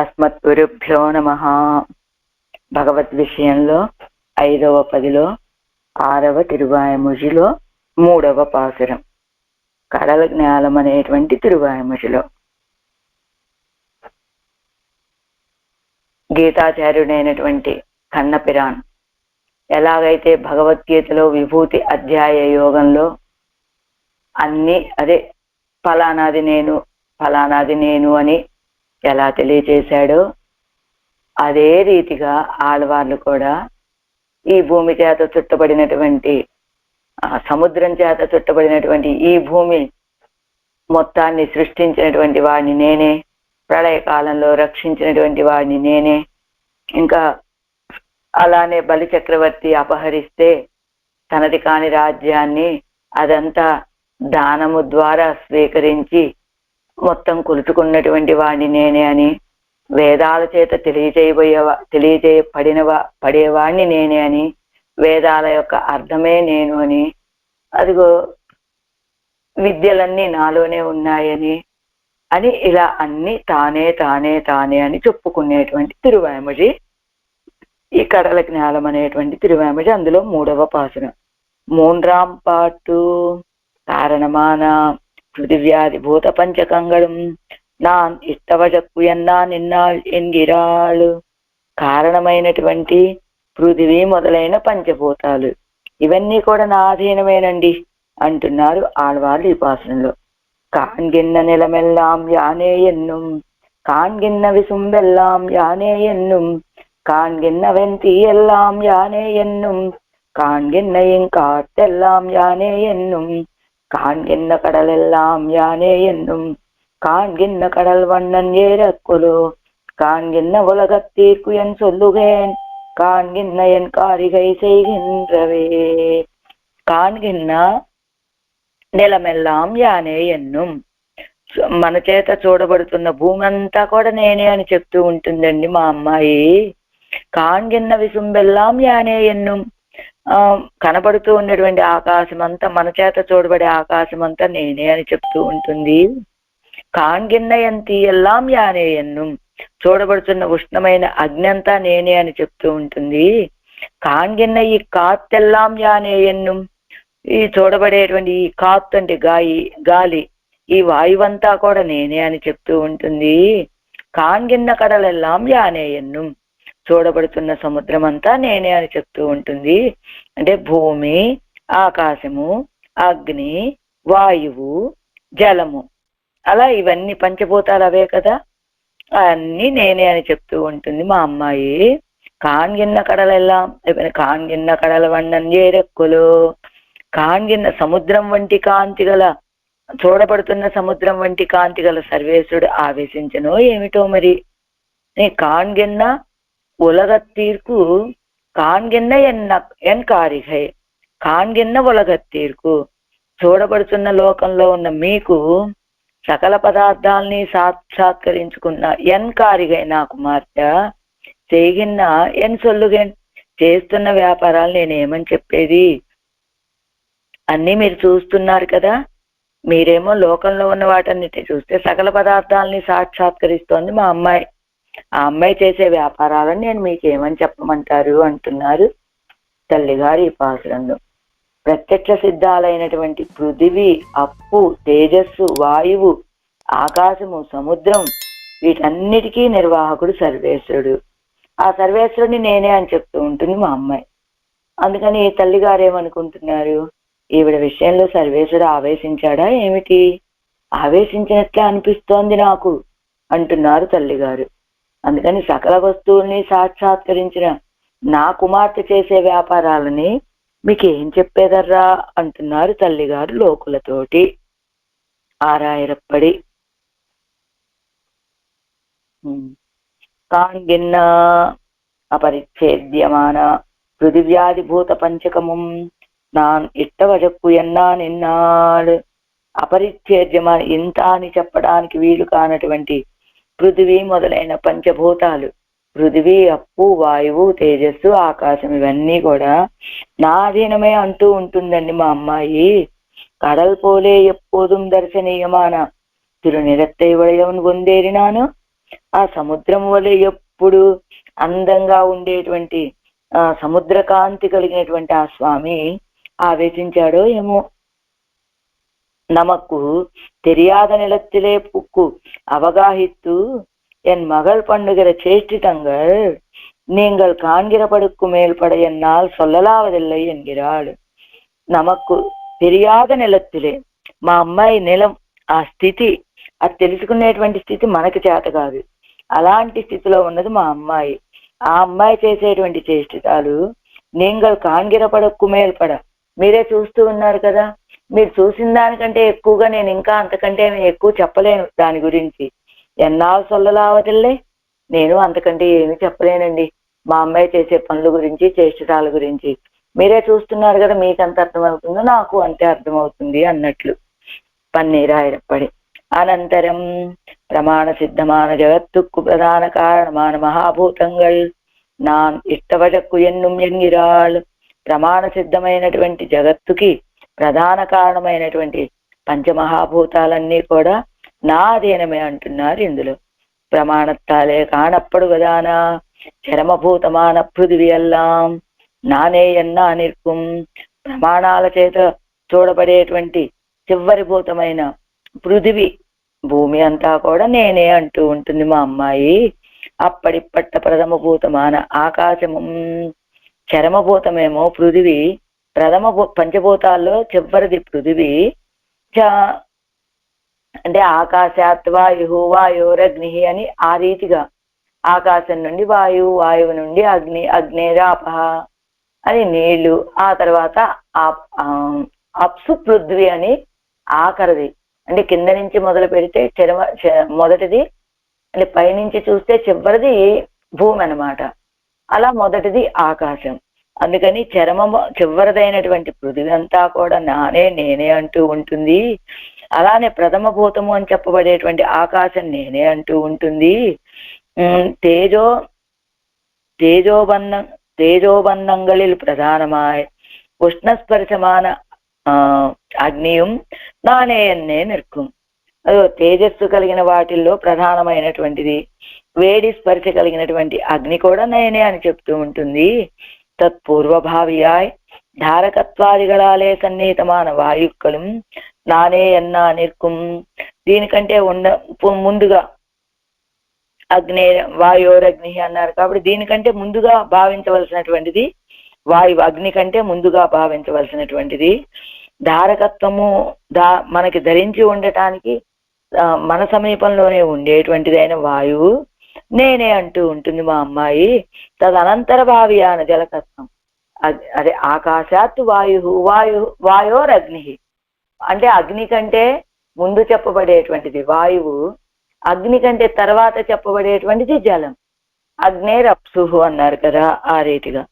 అస్మద్గురుభ్యో నమః. భగవద్ విషయంలో 5వ పదిలో 6వ తిరువాయముజిలో 3వ పాసురం కడల జ్ఞానం అనేటువంటి తిరువాయముజిలో గీతాచార్యుడైనటువంటి కన్నపిరాన్ ఎలాగైతే భగవద్గీతలో విభూతి అధ్యాయ యోగంలో అన్ని ఫలానాది నేను అని ఎలా తెలియచేశాడో అదే రీతిగా ఆడవాళ్ళు కూడా ఈ భూమి చేత చుట్టబడినటువంటి సముద్రం చేత చుట్టబడినటువంటి ఈ భూమి మొత్తాన్ని సృష్టించినటువంటి వాడిని నేనే, ప్రళయకాలంలో రక్షించినటువంటి వాడిని నేనే, ఇంకా అలానే బలి చక్రవర్తి అపహరిస్తే తనది కాని రాజ్యాన్ని అదంతా దానము ద్వారా స్వీకరించి మొత్తం కొలుచుకున్నటువంటి వాడిని నేనే అని, వేదాల చేత పడేవాడిని నేనే అని, వేదాల యొక్క అర్థమే నేను అని, అదిగో విద్యలన్నీ నాలోనే ఉన్నాయని అని ఇలా అన్ని తానే తానే తానే అని చెప్పుకునేటువంటి తిరువాయముజి ఈ కడల జ్ఞానం అనేటువంటి తిరువాయముజి. అందులో 3వ పాసురం. 3ஆம் பாட்டு. కారణమాన పృథివ్యాది భూత పంచకంగళం நான் ఇష్టవజక్కు ఎన్నా నిన్నాళ్ ఎన్గిరాళ్ళు. కారణమైనటువంటి పృథివీ మొదలైన పంచభూతాలు ఇవన్నీ కూడా నా అధీనమేనండి అంటున్నారు ఆడవాళ్ళు ఈ పాసనంలో. కాన్గిన్న నిలమెల్లాం యానే ఎన్నుం కాన్గిన్న విసుంబెల్లాం యానే ఎన్నుం కాన్గిన్న వెంతి ఎల్లాం యానే ఎన్నుం కాన్గిన్న ఇంకాట్టెల్లాం యానే ఎన్నుం காண்கின்ற கடல் எல்லாம் யானே என்னும் காண்கின்ற கடல் வண்ணன் ஏறக்குலோ காண்கின்ற உலகத்தீர்க்கு என் சொல்லுகேன் காண்கின்ற என் காரிகை செய்கின்றவே. కాన్గిన్న నిలమెల్లాం యానే ఎన్నుం. మన చేత చూడబడుతున్న భూమి అంతా కూడా నేనే అని చెప్తూ ఉంటుందండి మా అమ్మాయి. కాన్గిన్న విసుంబెల్లాం యానే ఎన్నుం. కనబడుతూ ఉన్నటువంటి ఆకాశం అంతా, మన చేత చూడబడే ఆకాశం అంతా నేనే అని చెప్తూ ఉంటుంది. కాన్గిన్న ఎంతి ఎల్లాం యానే ఎన్నుం. చూడబడుతున్న ఉష్ణమైన అగ్ని అంతా నేనే అని చెప్తూ ఉంటుంది. కాన్గిన్న ఈ కాత్తెల్లాం యానే ఎన్నుం. ఈ చూడబడేటువంటి ఈ కాత్తు అంటే గాలి, ఈ వాయువంతా కూడా నేనే అని చెప్తూ ఉంటుంది. కాన్గిన్న కడలెల్లాం యానే ఎన్నుం. చూడబడుతున్న సముద్రం అంతా నేనే అని చెప్తూ ఉంటుంది. అంటే భూమి, ఆకాశము, అగ్ని, వాయువు, జలము, అలా ఇవన్నీ పంచభూతాలు అవే కదా, అన్నీ నేనే అని చెప్తూ ఉంటుంది మా అమ్మాయి. కాన్గిన్న కడలెల్లాం కాన్గిన్న కడల వన్నన్ ఏరెక్కులు. కాన్గిన్న సముద్రం వంటి కాంతి గల, చూడబడుతున్న సముద్రం వంటి కాంతి గల సర్వేశ్వరుడు ఆవేశించనో ఏమిటో మరి. కాన్గిన్న ఉలగత్తీర్కు కాన్గిన్న ఎన్ కారిగై. కాన్గిన్న ఉలగత్తీర్కు. చూడబడుతున్న లోకంలో ఉన్న మీకు సకల పదార్థాలని సాక్షాత్కరించుకున్న ఎన్ కారిగై నా కుమార్తె చేగిన్న ఎన్ సొల్లుగెన్. చేస్తున్న వ్యాపారాలు నేనేమని చెప్పేది, అన్నీ మీరు చూస్తున్నారు కదా. మీరేమో లోకంలో ఉన్న వాటన్నిటి చూస్తే సకల పదార్థాలని సాక్షాత్కరిస్తోంది మా అమ్మాయి. ఆ అమ్మాయి చేసే వ్యాపారాలను నేను మీకేమని చెప్పమంటారు అంటున్నారు తల్లిగారు ఈ పాసురంలో. ప్రత్యక్ష సిద్ధాలైనటువంటి పృథివీ, అప్పు, తేజస్సు, వాయువు, ఆకాశము, సముద్రం వీటన్నిటికీ నిర్వాహకుడు సర్వేశ్వరుడు. ఆ సర్వేశ్వరుడిని నేనే అని చెప్తూ ఉంటుంది మా అమ్మాయి. అందుకని తల్లిగారు ఏమనుకుంటున్నారు, ఈవిడ విషయంలో సర్వేశ్వరుడు ఆవేశించాడా ఏమిటి, ఆవేశించినట్లే అనిపిస్తోంది నాకు అంటున్నారు తల్లిగారు. అందుకని సకల వస్తువుల్ని సాక్షాత్కరించిన నా కుమార్తె చేసే వ్యాపారాలని మీకేం చెప్పేదర్రా అంటున్నారు తల్లిగారు లోకులతోటి ఆరాయిరప్పడి. కాన్గిన్న అపరిచ్ఛేద్యమాన పృథివ్యాది భూత పంచకముం నాన్ ఇట్టవజక్కు ఎన్నా నిన్నాడు. అపరిచ్ఛేద్యమాన, ఇంత అని చెప్పడానికి వీలు కానటువంటి పృథివీ మొదలైన పంచభూతాలు, పృథివీ, అప్పు, వాయువు, తేజస్సు, ఆకాశం ఇవన్నీ కూడా నా అధీనమే అంటూ ఉంటుందండి మా అమ్మాయి. கடல் போலே எப்போதும் தரிசனீயமான திருநிறத்தை உடையவன் கொண்டேறினானோ ఆ సముద్రం వలె ఎప్పుడు అందంగా ఉండేటువంటి సముద్ర కాంతి కలిగినటువంటి ఆ స్వామి ఆవేశించాడో ఏమో. நமக்கு தெரியாத நிலத்திலே புக்கு அவகாகித்து என் மகள் பண்ணுகிற சேஷ்டிதங்கள் நீங்கள் காண்கிற படுக்கு மேல்பட என்னால் சொல்லலாவதில்லை என்கிறாள். நமకు తెలియాద నిలత్తిలే, మా అమ్మాయి నిలం, ఆ స్థితి, అది తెలుసుకునేటువంటి స్థితి మనకి చేత కాదు. అలాంటి స్థితిలో ఉన్నది మా అమ్మాయి. ఆ అమ్మాయి చేసేటువంటి చేష్టితాలు நீங்கள் కాంగిర పడకు మేల్పడ, మీరే చూస్తూ ఉన్నారు కదా. మీరు చూసిన దానికంటే ఎక్కువగా నేను ఇంకా అంతకంటే ఎక్కువ చెప్పలేను దాని గురించి. ఎన్నాళ్ళు సొల్లలావతిల్లే, నేను అంతకంటే ఏమి చెప్పలేనండి మా అమ్మాయి చేసే పనుల గురించి, చేష్టితాల గురించి. మీరే చూస్తున్నారు కదా, మీకు ఎంత అర్థమవుతుందో నాకు అంతే అర్థమవుతుంది అన్నట్లు పన్నీరాయిరప్పడి. అనంతరం ప్రమాణ సిద్ధమాన జగత్తుకు ప్రధాన కారణమాన మహాభూతంగల్ நான் ఇష్టవజక్కు ఎన్నుం ఎన్గిరాళ్. ప్రమాణ సిద్ధమైనటువంటి జగత్తుకి ప్రధాన కారణమైనటువంటి పంచమహాభూతాలన్నీ కూడా నా అధీనమే అంటున్నారు ఇందులో. ప్రమాణత్తాలే కానప్పుడు చరమభూతమాన పృథివీ ఎల్లాం నానే ఎన్నా నిర్కుం. ప్రమాణాల చేత చూడబడేటువంటి చివరి భూతమైన పృథివీ, భూమి అంతా కూడా నేనే అంటూ ఉంటుంది మా అమ్మాయి. అప్పటిప్పట్ట ప్రథమ భూతమాన ఆకాశము, చరమభూతమేమో పృథివీ, పంచభూతాల్లో చివరిది పృథివీ. అంటే ఆకాశాత్ వాయు, వాయోరగ్ని అని ఆ రీతిగా ఆకాశం నుండి వాయువు, వాయువు నుండి అగ్ని, అగ్నేరాప అని నీళ్లు, ఆ తర్వాత అప్సు పృథ్వీ అని ఆఖరిది. అంటే కింద నుంచి మొదలు పెడితే మొదటిది, అంటే పైనుంచి చూస్తే చివరిది భూమి అన్నమాట. అలా మొదటిది ఆకాశం. అందుకని చివరిదైనటువంటి పృథివీ అంతా కూడా నేనే అంటూ ఉంటుంది. అలానే ప్రథమ భూతము అని చెప్పబడేటువంటి ఆకాశం నేనే అంటూ ఉంటుంది. తేజోబంధంగళిల్ ప్రధానమాయ్ ఉష్ణస్పర్శమాన అగ్నియం నానేయన్నే నిర్కుం. అదో తేజస్సు కలిగిన వాటిల్లో ప్రధానమైనటువంటిది, వేడి స్పర్శ కలిగినటువంటి అగ్ని కూడా నేనే అని చెప్తూ ఉంటుంది. తత్పూర్వభావియాయ్ ధారకత్వాదిగళాలే సన్నిహితమాన వాయుక్కలం నానే ఎన్నా నిర్కుం. దీనికంటే ముందుగా అగ్ని, వాయోరగ్ని అన్నారు కాబట్టి దీనికంటే ముందుగా భావించవలసినటువంటిది వాయువు. అగ్ని కంటే ముందుగా భావించవలసినటువంటిది ధారకత్వము, మనకి ధరించి ఉండటానికి మన సమీపంలోనే ఉండేటువంటిదైన వాయువు నేనే అంటూ ఉంటుంది మా అమ్మాయి. తదనంతర భావియాన జలతత్వం, అదే ఆకాశాత్ వాయోరగ్ని. అంటే అగ్ని కంటే ముందు చెప్పబడేటువంటిది వాయువు, అగ్ని కంటే తర్వాత చెప్పబడేటువంటిది జలం. అగ్నేరప్సు అన్నారు కదా, ఆ రీతిగా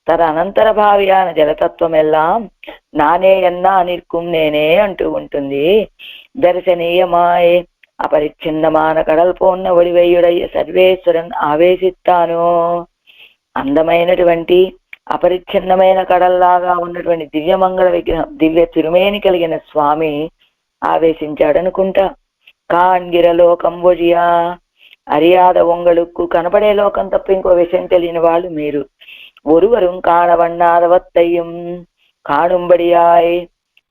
తదనంతర భావియాన జలతత్వం ఎల్లాం నానే ఎన్నా నిర్కుం నేనే అంటూ ఉంటుంది. దర్శనీయమాయ్ అపరిచ్ఛిన్నమాన కడల్ పోన్న ఒడివెయ్యుడయ్య సర్వేశ్వరన్ ఆవేశిస్తాను. అందమైనటువంటి అపరిచ్ఛిన్నమైన కడల్లాగా ఉన్నటువంటి దివ్యమంగళ విగ్రహం, దివ్య తిరుమేని కలిగిన స్వామి ఆవేశించాడు అనుకుంటా. కాన్గిర లోకం ఒజియా, అరియాద ఒంగళుక్కు కనపడే లోకం తప్ప ఇంకో విషయం తెలియని వాళ్ళు మీరు. ஒருவரும் காணவண்ணாதவத்தையும் காணும்படியாய்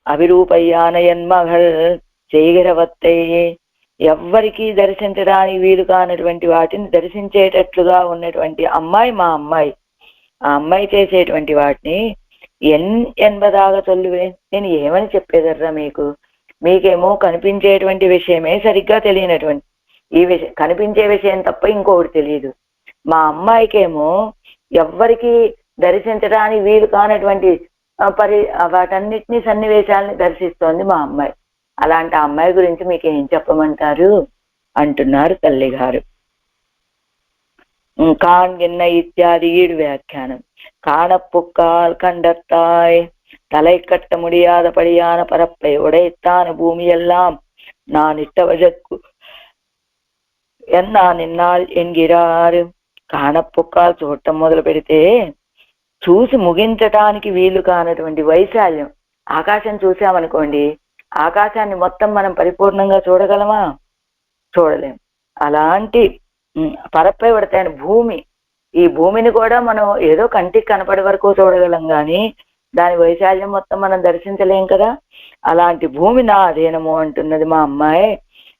అవిరూపయ్యాన ఎన్మగల్ చేయగరవత్తే. ఎవ్వరికి దర్శించడానికి వీలు కానటువంటి వాటిని దర్శించేటట్లుగా ఉన్నటువంటి అమ్మాయి మా అమ్మాయి. ఆ అమ్మాయి చేసేటువంటి వాటిని ఎనభదాగా తొల్లువే, నేను ఏమని చెప్పేదర్రా మీకు. మీకేమో కనిపించేటువంటి విషయమే సరిగ్గా తెలియనటువంటి ఈ విషయం, కనిపించే విషయం తప్ప ఇంకొకటి తెలియదు. మా అమ్మాయికేమో ఎవ్వరికి దర్శించడానికి వీలు కానటువంటి వాటన్నిటినీ సన్నివేశాలని దర్శిస్తోంది మా అమ్మాయి. అలాంటి అమ్మాయి గురించి మీకు ఏం చెప్పమంటారు అంటున్నారు తల్లిగారు. కాన్గిన్న ఇత్యాది ఈడు వ్యాఖ్యానం. காணப்புக்கால் கண்டத்தாய் தலை கட்ட முடியாதபடியான பரப்பை உடைத்தான பூமியெல்லாம் நான் இட்டவஜக்கு ఎన్నా నిన్నాల్ ఎన్గిరారు. కానప్పుక్కాలు చూడటం మొదలు పెడితే చూసి ముగించటానికి వీలు కానటువంటి వైశాల్యం. ఆకాశం చూసామనుకోండి, ఆకాశాన్ని మొత్తం మనం పరిపూర్ణంగా చూడగలమా? చూడలేం. అలాంటి పరప్పై పడతాయని భూమి, ఈ భూమిని కూడా మనం ఏదో కంటికి కనపడే వరకు చూడగలం కానీ దాని వైశాల్యం మొత్తం మనం దర్శించలేం కదా. అలాంటి భూమి నా అధీనము అంటున్నది మా అమ్మాయి.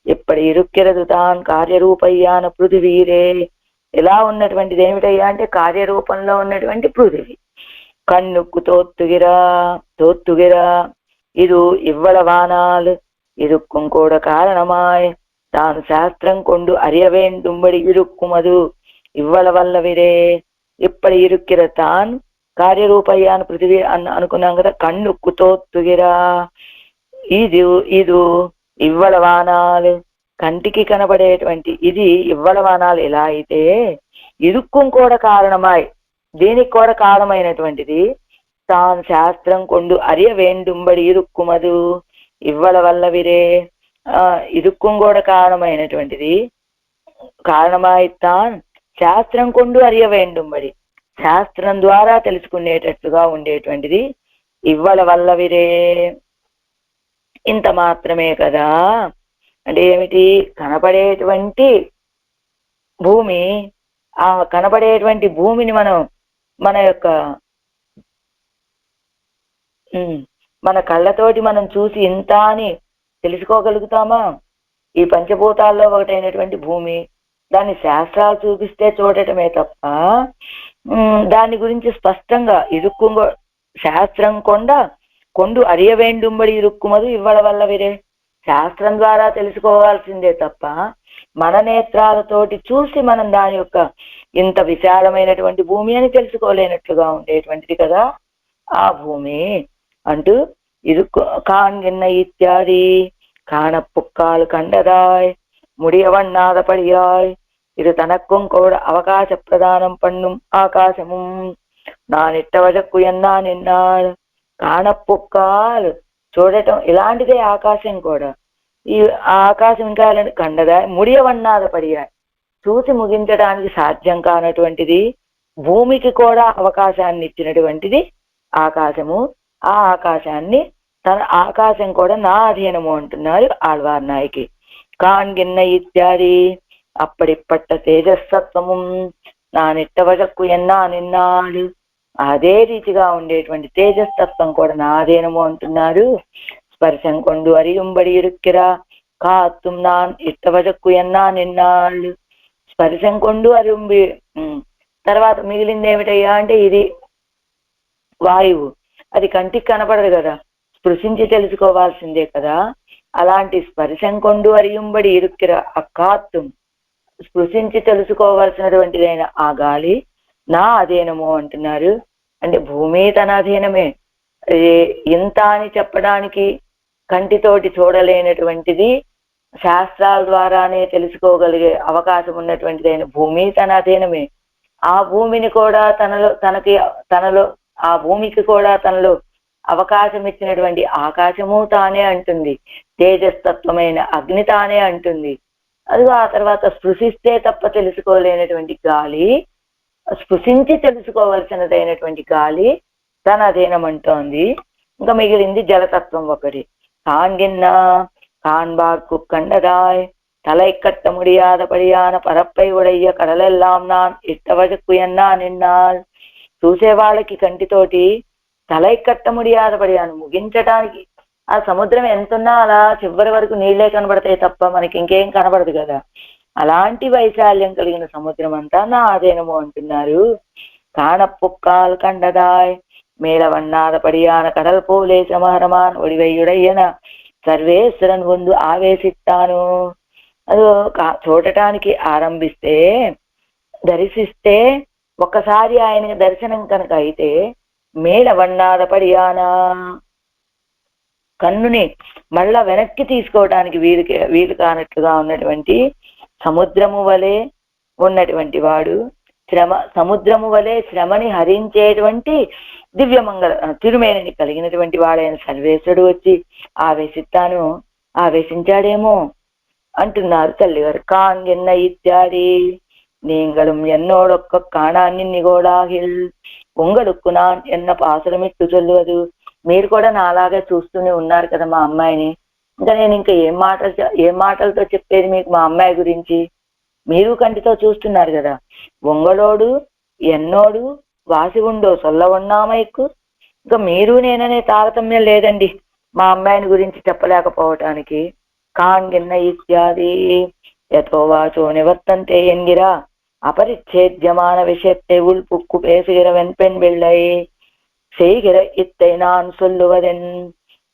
ఇప్పటి ఇరుక్కిరదు తాన్ కార్యరూపయ్యాన పృథివీరే. ఇలా ఉన్నటువంటిది ఏమిటయ్యా అంటే కార్యరూపంలో ఉన్నటువంటి పృథివీ. కన్నుక్కు తోత్తుగిరా ఇది ఇవ్వళవానాలు ఇరుక్కుం కూడా కారణమాయ్ తాను శాస్త్రం కొండు అరియవేండుంబడి ఇరుక్కుమదు ఇవ్వళ వల్లవిరే. ఇప్పటి ఇరుక్కిర తాన్ కార్యరూపయ్యాను పృథివీ అనుకున్నాం కదా. కన్నుక్కు తోత్తుగిరా ఇది ఇవ్వళవానాలు, కంటికి కనబడేటువంటి ఇది ఇవ్వళవానాలు ఎలా అయితే ఇరుక్కుం కూడా కారణమాయ్, దీనికి కూడా కారణమైనటువంటిది తాను శాస్త్రం కొండు అరియ వేండుంబడి ఇరుక్కుమదు ఇవ్వళ వల్లవిరే. ఇరుక్కుం కూడా కారణమైనటువంటిది కారణమాయి తాన్ శాస్త్రం కొండు అరియ వేండుంబడి, శాస్త్రం ద్వారా తెలుసుకునేటట్లుగా ఉండేటువంటిది ఇవ్వళ వల్లవిరే. ఇంత మాత్రమే కదా అంటే ఏమిటి, కనపడేటువంటి భూమి, ఆ కనపడేటువంటి భూమిని మనం మన కళ్ళతోటి మనం చూసి ఇంత అని తెలుసుకోగలుగుతామా? ఈ పంచభూతాల్లో ఒకటైనటువంటి భూమి, దాన్ని శాస్త్రాలు చూపిస్తే చూడటమే తప్ప దాని గురించి స్పష్టంగా శాస్త్రం కొండు అరియవేండుంబడి ఇరుక్కుమదు ఇవ్వడ వల్ల విరే. శాస్త్రం ద్వారా తెలుసుకోవాల్సిందే తప్ప మన నేత్రాలతోటి చూసి మనం దాని యొక్క ఇంత విశాలమైనటువంటి భూమి అని తెలుసుకోలేనట్లుగా ఉండేటువంటిది కదా ఆ భూమి అంటూ కాన్గిన్న ఇత్యాది కాణப்புக்கால் கண்டதாய் முடியவண்ணாதபடியாய் இது தனக்கும் கூட அவகாச பிரதானம் பண்ணும் ஆகாசமும் நான் ఇట్టవజకు ఎన్నా నిన్నాడు. కాణప్పుక్కాలు చూడటం ఇలాంటిదే ఆకాశం కూడా. ఈ ఆకాశం ఇంకా కండదా ముడియవన్నాదపడియాయి, చూసి ముగించడానికి సాధ్యం కానటువంటిది, భూమికి కూడా అవకాశాన్ని ఇచ్చినటువంటిది ఆకాశము. ఆ ఆకాశాన్ని ఆకాశం కూడా నా అధీనము అంటున్నారు ఆళ్వార్ నాయకి. కాన్గిన్న ఇత్యాది అప్పటిప్పట్ట తేజస్సత్వము నా నిట్టవజకు ఎన్నా నిన్నాడు. అదే రీతిగా ఉండేటువంటి తేజస్తత్వం కూడా నా అధీనము అంటున్నారు. స్పర్శం కొండు అరియుంబడి ఇరుక్కిరా కాత్తుం నాన్ ఇట్టవజకు ఎన్నా నిన్నాళ్ళు. స్పర్శం కొండు అరుంబి తర్వాత మిగిలింది ఏమిటయ్యా అంటే ఇది వాయువు, అది కంటికి కనపడదు కదా, స్పృశించి తెలుసుకోవాల్సిందే కదా. అలాంటి స్పర్శం కొండు అరియుంబడి ఇరుక్కిర అక్కాత్తుం, స్పృశించి తెలుసుకోవాల్సినటువంటిదైన ఆ గాలి నా అధీనము అంటున్నారు. అంటే భూమి తన అధీనమే. ఇంత అని చెప్పడానికి కంటితోటి చూడలేనటువంటిది శాస్త్రాల ద్వారానే తెలుసుకోగలిగే అవకాశం ఉన్నటువంటిదైన భూమి తన అధీనమే. ఆ భూమిని కూడా తనలో ఆ భూమికి కూడా తనలో అవకాశం ఇచ్చినటువంటి ఆకాశము తానే అంటుంది, తేజస్తత్వమైన అగ్ని తానే అంటుంది. అది ఆ తర్వాత స్పృశిస్తే తప్ప తెలుసుకోలేనటువంటి గాలి, స్పృశించి తెలుసుకోవలసినదైనటువంటి గాలి తన అధీనమంటోంది. ఇంకా మిగిలింది జలతత్వం ఒకటి. కాన్గిన్న காண்பார்க்கு கண்டதாய் தலை கட்ட முடியாதபடியான పరప్పై ఉడయ్య కడలెల్లాం నాన్ ఇట్టవజకు ఎన్నా నిన్నాల్. చూసే వాళ్ళకి కంటితోటి తలై కట్ట ముడియాదపడియాను, ముగించడానికి ఆ సముద్రం ఎంతున్నా అలా చివరి వరకు నీళ్లే కనబడతాయి తప్ప మనకి ఇంకేం కనబడదు కదా. అలాంటి వైశాల్యం కలిగిన సముద్రం అంతా నా అధీనము అంటున్నారు. కాణప్పుక్కాల్ కండదాయ్ మేళవన్నాదపడియాన కడల్ పోలే సమహరమాన్ ఒడివెయ్యుడయ్యన సర్వేశ్వరన్ ముందు ఆవేశిస్తాను. అది చూడటానికి ఆరంభిస్తే దర్శిస్తే ఒక్కసారి ఆయన దర్శనం కనుక అయితే మేళవన్నాదపడియానా కన్నుని మళ్ళా వెనక్కి తీసుకోవడానికి వీలు కానట్లుగా ఉన్నటువంటి సముద్రము వలె ఉన్నటువంటి వాడు, సముద్రము వలె శ్రమని హరించేటువంటి దివ్యమంగళ తిరుమేనిని కలిగినటువంటి వాడైన సర్వేశ్వరుడు వచ్చి ఆవేశించాడేమో అంటున్నారు తల్లిగారు. కాంగిన్న ఇత్యాది நீங்களும் என்னோடொக்க காணாన్ని నిగోడాగిల్ ఉంగడుక్కు నాన్ ఎన్న పాసురమిట్టు చొల్లువదు. మీరు కూడా నాలాగే చూస్తూనే ఉన్నారు కదా మా అమ్మాయిని. ఇంకా నేను ఇంకా ఏం మాటలతో చెప్పేది మీకు మా అమ్మాయి గురించి. మీరు కంటితో చూస్తున్నారు కదా. ఒంగళోడు ఎన్నోడు వాసి ఉండో సొల్లవన్నామైకు. ఇంకా మీరు నేననే తారతమ్యం లేదండి మా అమ్మాయిని గురించి చెప్పలేకపోవటానికి. కాంగిన్న ఇత్యాది యథోవాచో నివర్తంతే ఎంగిరా அபரிச்சேத்யமான விஷயத்தை உள்புக்கு பேசுகிறவன் பெண் பிள்ளை செய்கிற இத்தை நான் சொல்லுவதెన్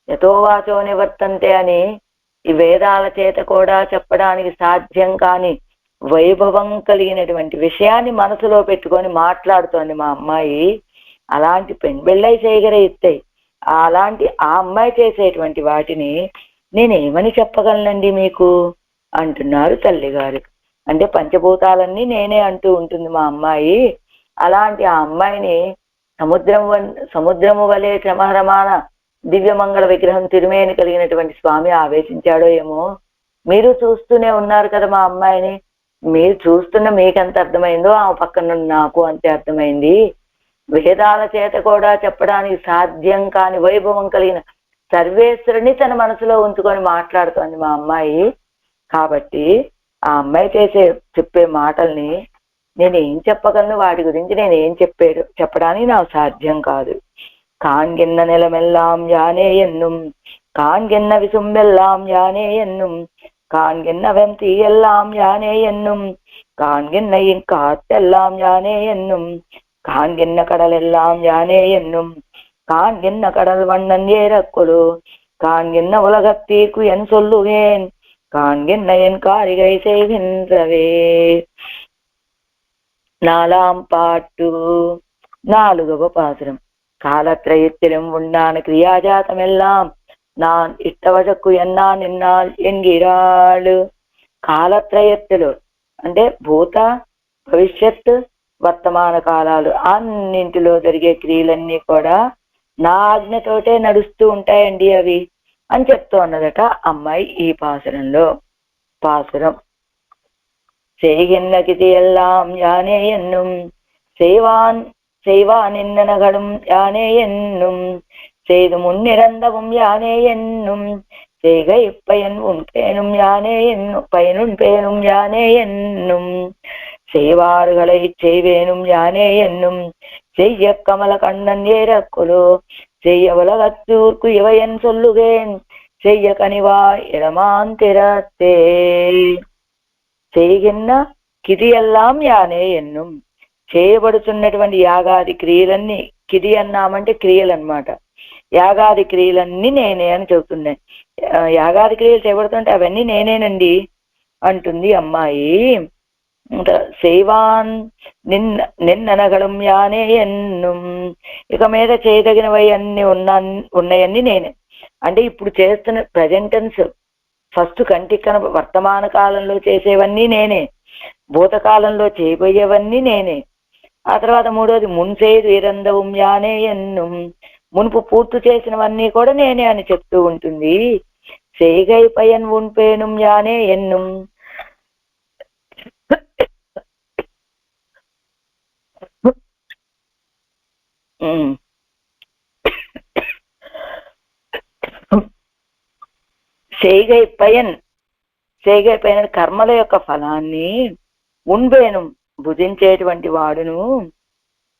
యథోవాచో నివర్తంతే అని ఈ వేదాల చేత కూడా చెప్పడానికి సాధ్యం కాని వైభవం కలిగినటువంటి విషయాన్ని మనసులో పెట్టుకొని మాట్లాడుతోంది మా అమ్మాయి. అలాంటి పెణ్ బిళ్ళై చేయగర ఇత్తై, అలాంటి ఆ అమ్మాయి చేసేటువంటి వాటిని నేనేమని చెప్పగలనండి మీకు అంటున్నారు తల్లిగారు. అంటే పంచభూతాలన్నీ నేనే అంటూ ఉంటుంది మా అమ్మాయి. అలాంటి ఆ అమ్మాయిని సముద్రము వలె క్రమరమాణ దివ్యమంగళ విగ్రహం తిరుమేని కలిగినటువంటి స్వామి ఆవేశించాడో ఏమో. మీరు చూస్తూనే ఉన్నారు కదా మా అమ్మాయిని. మీరు చూస్తున్న మీకెంత అర్థమైందో ఆ పక్కన నాకు అంతే అర్థమైంది. వేదాల చేత కూడా చెప్పడానికి సాధ్యం కాని వైభవం కలిగిన సర్వేశ్వరుని తన మనసులో ఉంచుకొని మాట్లాడుతోంది మా అమ్మాయి. కాబట్టి ఆ అమ్మాయి చెప్పే మాటల్ని నేనేం చెప్పగలను, వాటి గురించి నేనేం చెప్పడానికి నాకు సాధ్యం కాదు. కాన్గిన్న నిలమెల్లాం యానే ఎన్నుం కాన్గిన్న విసుంబెల్లాం యానే ఎన్నుం కాన్గిన్న వెంతి ఎల్లాం యానే ఎన్నుం కాన్గిన్న ఇంకాత్తెల్లాం యానే ఎన్నుం காண்கின்ற கடல் எல்லாம் யானே என்னும் காண்கின்ற கடல் வண்ணன் ஏறக்குழு காண்கின்ற உலகத்தீர்க்கு என் சொல்லுவேன் காண்கின்ற என் காரிகை செய்கின்றவே. நாலாம் பாட்டு நாலுகவ பாசுரம். காலத்திரயத்திலும் உண்டான கிரியாஜாத்தம் எல்லாம் நான் ఇట్టవజకు ఎన్నా నిన్నాల్ ఎన్గిరాళు. కాలత్రయత్తులు అంటే భూత భవిష్యత్ వర్తమాన కాలాలు అన్నింటిలో జరిగే క్రియలన్నీ కూడా నా ఆజ్ఞతోటే నడుస్తూ ఉంటాయండి అవి అని చెప్తూ ఉన్నదట అమ్మాయి ఈ పాసురంలో. పాసురం செய்கின்றகிதி எல்லாம் யானே என்னும் செய்வான் என்னனகளும் யானே என்னும் செய்து முன்னிறந்தவும் யானே என்னும் செய்கை பயன் உன் பேணும் யானே என்னும் பயனுன் பேணும் யானே என்னும் செய்வார்களை செய்வேனும் யானே என்னும் செய்ய கமல கண்ணன் ஏறக்குழு செய்ய உலகத்தூர்க்கு இவையன் சொல்லுகேன் செய்ய கனிவாய் இடமாந்திரத்தே. செய்கிన్న కిది ఎల్లాం యానే ఎన్నుం చేయబడుతున్నటువంటి యాగాది క్రియలన్నీ, కిది అన్నామంటే క్రియలు అన్నమాట, యాగాది క్రియలన్నీ నేనే అని చెబుతున్నాయి. యాగాది క్రియలు చేయబడుతుంటే అవన్నీ నేనేనండి అంటుంది అమ్మాయి. செய்வான் నిన్ననగడం యానే ఎన్నుం ఇక మీద చేయదగినవి అన్ని ఉన్నాయన్నీ నేనే. అంటే ఇప్పుడు చేస్తున్న ప్రజెంటెన్స్ ఫస్ట్ కంటికి వర్తమాన కాలంలో చేసేవన్నీ నేనే, భూతకాలంలో చేయబోయేవన్నీ నేనే. ఆ తర్వాత మూడోది మున్సేదు ఇరందవం యానే ఎన్నుం మునుపు పూర్తి చేసినవన్నీ కూడా నేనే అని చెప్తూ ఉంటుంది. செய்கை பயன் உன் பேணும் யானே ఎన్నుం செய்கை பயன் కర్మల యొక్క ఫలాన్ని ఉన్బేను భుజించేటువంటి వాడును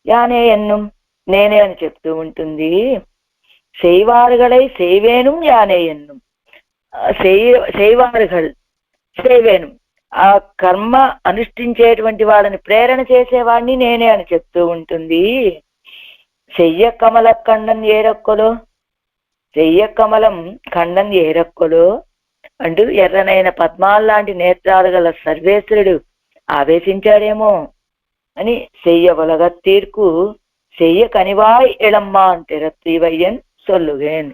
యానే ఎన్నుం నేనే అని చెప్తూ ఉంటుంది. செய்வார்களை செய்வேனும் యానే ఎన్నుం செய்வார்கள் సేవేను ఆ కర్మ అనుష్ఠించేటువంటి వాళ్ళని ప్రేరణ చేసేవాడిని నేనే అని చెప్తూ ఉంటుంది. చెయ్య కమల ఖండం ఏరక్కలో, చెయ్య కమలం ఖండం ఏరక్కలో అంటూ ఎర్రనైన పద్మాల్లాంటి నేత్రాలు గల సర్వేశ్వరుడు ఆవేశించాడేమో అని చెయ్య ఉలగత్తీర్కు చెయ్య కనివాయ్ ఎళమ్మాన్ తిరత్వయ్యన్ సొల్లుగేన్.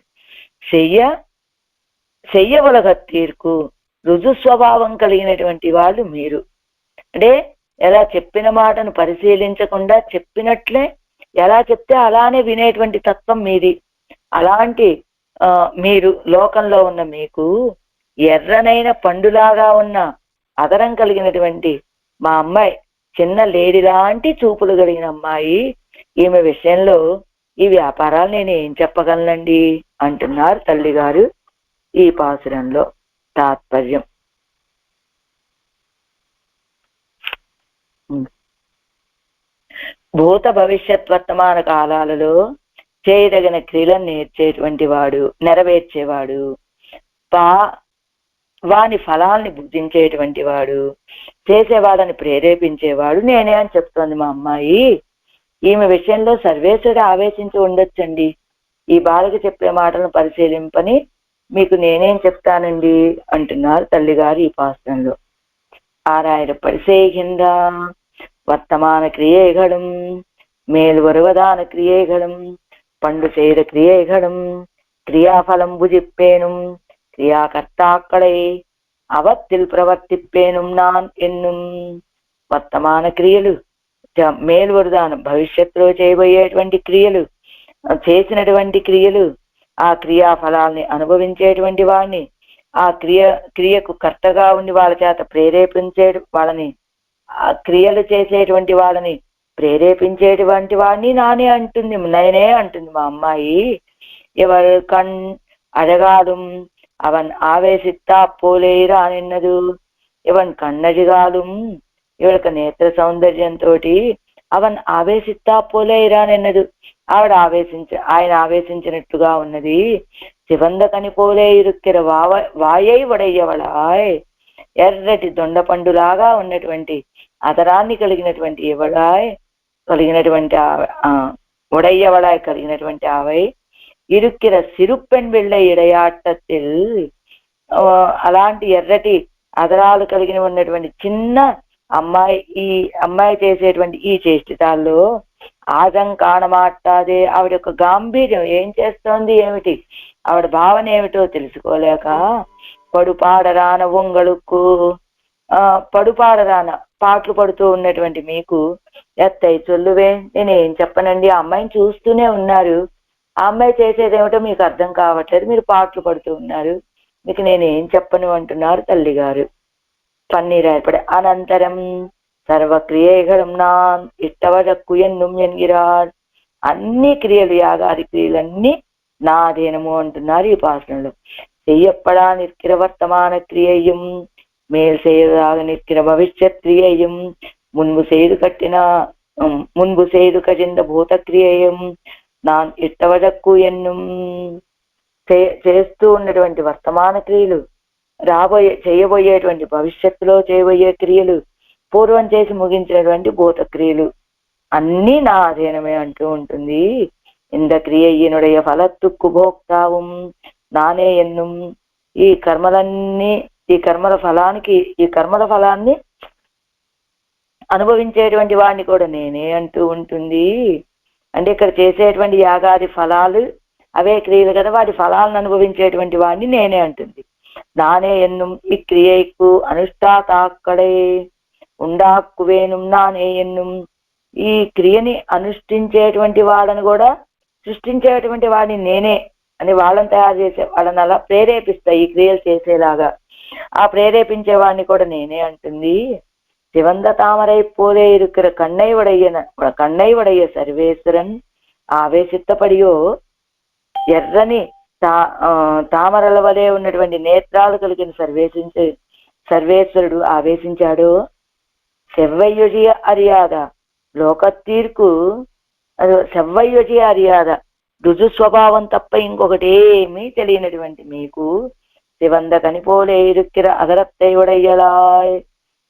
చెయ్య ఉలగత్తీర్కు రుజు స్వభావం కలిగినటువంటి వాళ్ళు మీరు. అంటే ఎలా చెప్పిన మాటను పరిశీలించకుండా చెప్పినట్లే ఎలా చెప్తే అలానే వినేటువంటి తత్వం మీది. అలాంటి మీరు లోకంలో ఉన్న మీకు ఎర్రనైన పండులాగా ఉన్న అదరం కలిగినటువంటి మా అమ్మాయి, చిన్న లేడి లాంటి చూపులు కలిగిన అమ్మాయి, ఈమె విషయంలో ఈ వ్యాపారాలు నేను ఏం చెప్పగలనండి అంటున్నారు తల్లిగారు ఈ పాసురంలో. తాత్పర్యం భూత భవిష్యత్ వర్తమాన కాలాలలో చేయదగిన క్రియలను నెరవేర్చేవాడు, వాని ఫలాల్ని బుద్ధించేటువంటి వాడు, చేసేవాళ్ళని ప్రేరేపించేవాడు నేనే అని చెప్తోంది మా అమ్మాయి. ఈమె విషయంలో సర్వేశ్వరుడు ఆవేశించి ఉండొచ్చండి. ఈ బాలకి చెప్పే మాటలను పరిశీలింపని మీకు నేనేం చెప్తానండి అంటున్నారు తల్లిగారు ఈ పాశ్రంలో. ஆறாயிரப்படி செய்கின்ற வர்த்தமான கிரியைகளும் மேல் வருவதான கிரியைகளும் பண்டு செய்த கிரியைகளும் கிரியாபலம் புஜிப்பேனும் క్రియాకర్తాక్களை అవత్తిల్ ప్రవర్తిప్పేను నాన్ ఎన్నుం. వర్తమాన క్రియలు, మేల్వరుదాన భవిష్యత్తులో చేయబోయేటువంటి క్రియలు, చేసినటువంటి క్రియలు, ఆ క్రియాఫలాల్ని అనుభవించేటువంటి వాడిని, ఆ క్రియకు కర్తగా ఉండి వాళ్ళ చేత ప్రేరేపించే వాళ్ళని, ఆ క్రియలు చేసేటువంటి వాళ్ళని ప్రేరేపించేటువంటి వాడిని నేనే అంటుంది మా అమ్మాయి. ఎవరు కణ్ అழகாலும் அவன் ஆவேசித்தா போலேரான் ఎన్నదు. ఇవన్ కన్నడిగాலும் ఇవൾക്ക് నేత్ర సౌందర్యంతో అవన్ ఆవేశిత్తా పోలేరాన్ ఎన్నదు. ఆయన ఆవేశించినట్టుగా ఉన్నది. சிவந்த కని పోలే ఇరుక్కిర వాయై వడయ్యవళాయ్, ఎర్రటి దొండపండులాగా ఉన్నటువంటి అదరాన్ని కలిగినటువంటి కలిగినటువంటి ఉడయ్యవళాయ్ కలిగినటువంటి ఆవై ఇరుక్కిర సిరుప్పెన్ వెళ్ళ ఇడయాటத்தில், అలాంటి ఎర్రటి అదరాలు కలిగిన ఉన్నటువంటి చిన్న అమ్మాయి, ఈ అమ్మాయి చేసేటువంటి ఈ చేష్టితాల్లో ఆజం కాణమాటాదే. ఆవిడ యొక్క గాంభీర్యం ఏం చేస్తోంది, ఏమిటి ఆవిడ భావన ఏమిటో తెలుసుకోలేక పడుపాడరాన ఒంగళుకు, పడుపాడరాన పాటలు పడుతూ ఉన్నటువంటి మీకు ఎత్తై చొల్లువే, నేనేం చెప్పనండి. ఆ అమ్మాయిని చూస్తూనే ఉన్నారు, ఆ అమ్మాయి చేసేదేమిటో మీకు అర్థం కావట్లేదు, మీరు పాటలు పడుతూ ఉన్నారు, మీకు నేనేం చెప్పను అంటున్నారు తల్లిగారు. పన్నీర్ ఏర్పడే అనంతరం సర్వక్రియైகளும் நான் ఇట్టవరకు ఎన్నుం ఎన్గిరార్. అన్ని క్రియలు, యాగాది క్రియలన్నీ నా అధీనము అంటున్నారు ఈ పాసనంలో. செய்யப்படா நிற்கிற வர்த்தமான கிரியையும் மேல் செய்வதாக நிற்கிற భవిష్యత్ క్రియையும் మున్పు செய்து கழிந்த భూత క్రియయం నాన్ ఇట్టవరకు ఎన్నుం. చేస్తూ ఉన్నటువంటి వర్తమాన క్రియలు, చేయబోయేటువంటి భవిష్యత్తులో చేయబోయే క్రియలు, పూర్వం చేసి ముగించినటువంటి భూత క్రియలు అన్నీ నా అధీనమే అంటూ ఉంటుంది. இந்த கிரியையினுடைய ఫలத்துக்கு భోక్తాவும் నానే ఎన్నుం. ఈ కర్మల ఫలాన్ని అనుభవించేటువంటి వాడిని కూడా నేనే అంటూ ఉంటుంది. అంటే ఇక్కడ చేసేటువంటి యాగాది ఫలాలు అవే క్రియలు కదా, వాటి ఫలాలను అనుభవించేటువంటి వాడిని నేనే అంటుంది. నానే ఎన్నుం ఇక్రియైకు అనుష్ఠాతాక్కడే ఉండాక్కువేనుం నానే ఎన్నుం. ఈ క్రియని అనుష్ఠించేటువంటి వాళ్ళని కూడా సృష్టించేటువంటి వాడిని నేనే అని వాళ్ళని తయారు చేసే వాళ్ళని అలా ప్రేరేపిస్తా ఈ క్రియలు చేసేలాగా. ఆ ప్రేరేపించే వాడిని కూడా నేనే అంటుంది. சிவந்த தாமரை போலே இருக்கிற கண்ணை உடைய సర్వేశ్వరన్ ఆవేశిత్తపడియో, ఎర్రని తామరల వలె ఉన్నటువంటి నేత్రాలు కలిగిన సర్వేశ్వరుడు ఆవేశించాడో, செவ்வையொழிய அறியாத లోకతీర్కు, செவ்வையொழிய அறியாத రుజు స్వభావం తప్ప ఇంకొకటేమీ తెలియనటువంటి మీకు சிவந்த కని పోలే ఇరుక్కిర అదరத்தை ఉడయ్యలాయ్,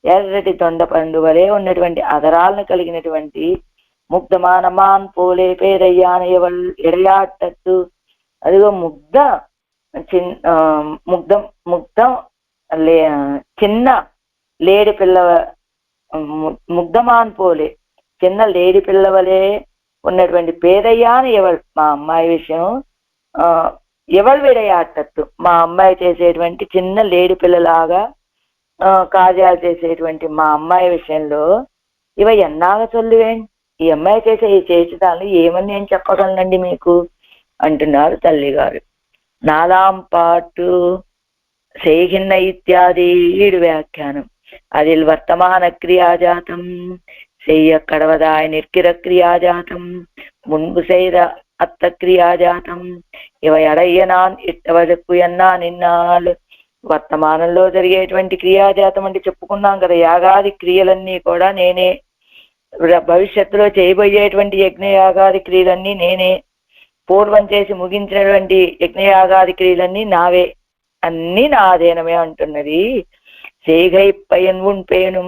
ఎర్రటి దొండ పండు వలె ఉన్నటువంటి అదరాలను కలిగినటువంటి ముగ్ధమానమాన్ పోలే పేరయ్యాన ఎడయాటత్తు. అదిగో చిన్న లేడి పిల్ల, ముగ్ధమాన్ పోలే చిన్న లేడి పిల్ల వలె ఉన్నటువంటి పేదయ్యాన మా అమ్మాయి విషయం ఎవరు విడయాటత్తు. మా అమ్మాయి చేసేటువంటి చిన్న లేడి పిల్లలాగా కార్యాలు చేసేటువంటి మా అమ్మాయి విషయంలో ఇవ ఎన్నాగ చొల్లువేండి, ఈ అమ్మాయి చేసే ఈ చేసిదాన్ని ఏమని నేను చెప్పగలనండి మీకు అంటున్నారు తల్లిగారు. నాలాం పాటు செய்கின்ற இத்தியாதி ஈடு வியாக்கியானம். அதில் வர்த்தமான கிரியாஜாத்தம், செய்ய கடவதாய் நிற்கிற கிரியாஜாத்தம், முன்பு செய்த அத்த கிரிయాజాతం, ఇవి అడయ్య నాన్ ఇట్టవరకు ఎన్నా నిన్నాళ్ళు. వర్తమానంలో జరిగేటువంటి క్రియాజాతం అంటే చెప్పుకున్నాం కదా, యాగాది క్రియలన్నీ కూడా నేనే భవిష్యత్తులో చేయబోయేటువంటి యజ్ఞయాగాది క్రియలన్నీ నేనే, పూర్వం చేసి ముగించినటువంటి యజ్ఞయాగాది క్రియలన్నీ నావే, అన్ని నా అధీనమే అంటున్నది. సేగై పయన్ ఉంపేను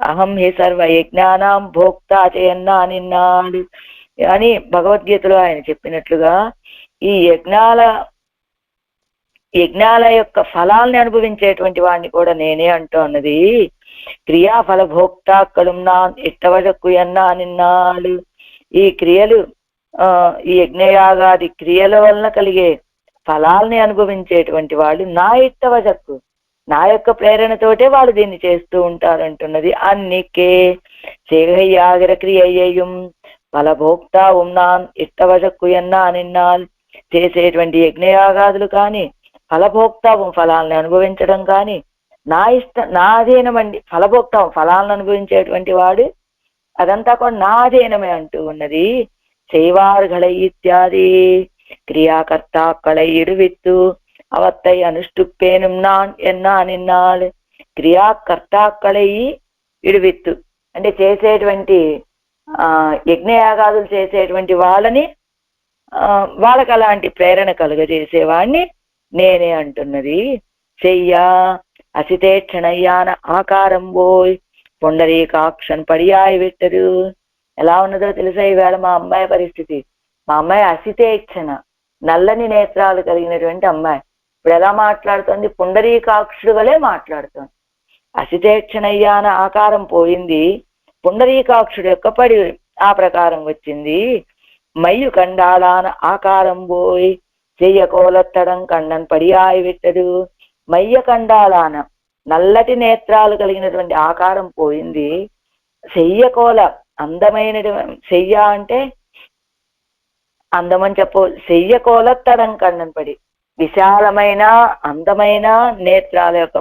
అహం హి సర్వ యజ్ఞానాం భోక్తా చేయన్నా నిన్నాడు అని భగవద్గీతలో ఆయన చెప్పినట్లుగా ఈ యజ్ఞాల యొక్క ఫలాల్ని అనుభవించేటువంటి వాడిని కూడా నేనే అంటున్నది. క్రియాఫల భోక్తాక్కలు నా ఇట్టవజక్కు ఎన్నా నిన్నాడు. ఈ క్రియలు ఈ యజ్ఞయాగాది క్రియల వలన కలిగే ఫలాల్ని అనుభవించేటువంటి వాళ్ళు నా ఇట్టవజక్కు, నా యొక్క ప్రేరణతోటే వాళ్ళు దీన్ని చేస్తూ ఉంటారంటున్నది. అన్నికే సేగయ్యాగిర క్రియయ్యం ఫలభోక్తా ఉన్నాన్ ఇట్టవజక్కు ఎన్నా నిన్నాల్. చేసేటువంటి యజ్ఞయాగాదులు కానీ ఫలభోక్తావం ఫలాలను అనుభవించడం కానీ నా అధీనమండి. ఫలభోక్తావం ఫలాలను అనుభవించేటువంటి వాడు అదంతా కూడా నా అధీనమే అంటూ ఉన్నది. செய்வார்களை இத்தியாதி கிரியாகர்த்தாக்களை இடுவித்து அவத்தை అనుష్ఠుప్పేనుం నాన్ ఎన్నా నిన్నాల్. క్రియాకర్తాక్களை ఇడువిత్తు అంటే చేసేటువంటి యజ్ఞయాగాదులు చేసేటువంటి వాళ్ళని, వాళ్ళకి అలాంటి ప్రేరణ కలుగజేసేవాడిని నేనే అంటున్నది. చెయ్యా అసితేక్షణయ్యాన ఆకారం పోయ్ పొండరీకాక్షన్ పడియాయ పెట్టరు. ఎలా ఉన్నదో తెలుసా ఈవేళ మా అమ్మాయి పరిస్థితి? మా అమ్మాయి అసితేక్షణ, నల్లని నేత్రాలు కలిగినటువంటి అమ్మాయి. ఇప్పుడు ఎలా మాట్లాడుతుంది? పుండరీకాక్షుడు వలె మాట్లాడుతుంది. అసితేక్షణయ్యాన ఆకారం పోయింది, పుండరీకాక్షుడు యొక్క పడి ఆ ప్రకారం వచ్చింది. మయ్యు కండాలాన ఆకారం పోయి చెయ్య కోలత్తడం కಣ್ಣన్ పడియాయి విట్టడు. మయ్య కండాలాన నల్లటి నేత్రాలు కలిగినటువంటి ఆకారం పోయింది. చెయ్యకోల అందమైన చెయ్య అంటే అందమని చెప్పు. చెయ్యకోలత్తడం కಣ್ಣన్ పడి విశాలమైన అందమైన నేత్రాల యొక్క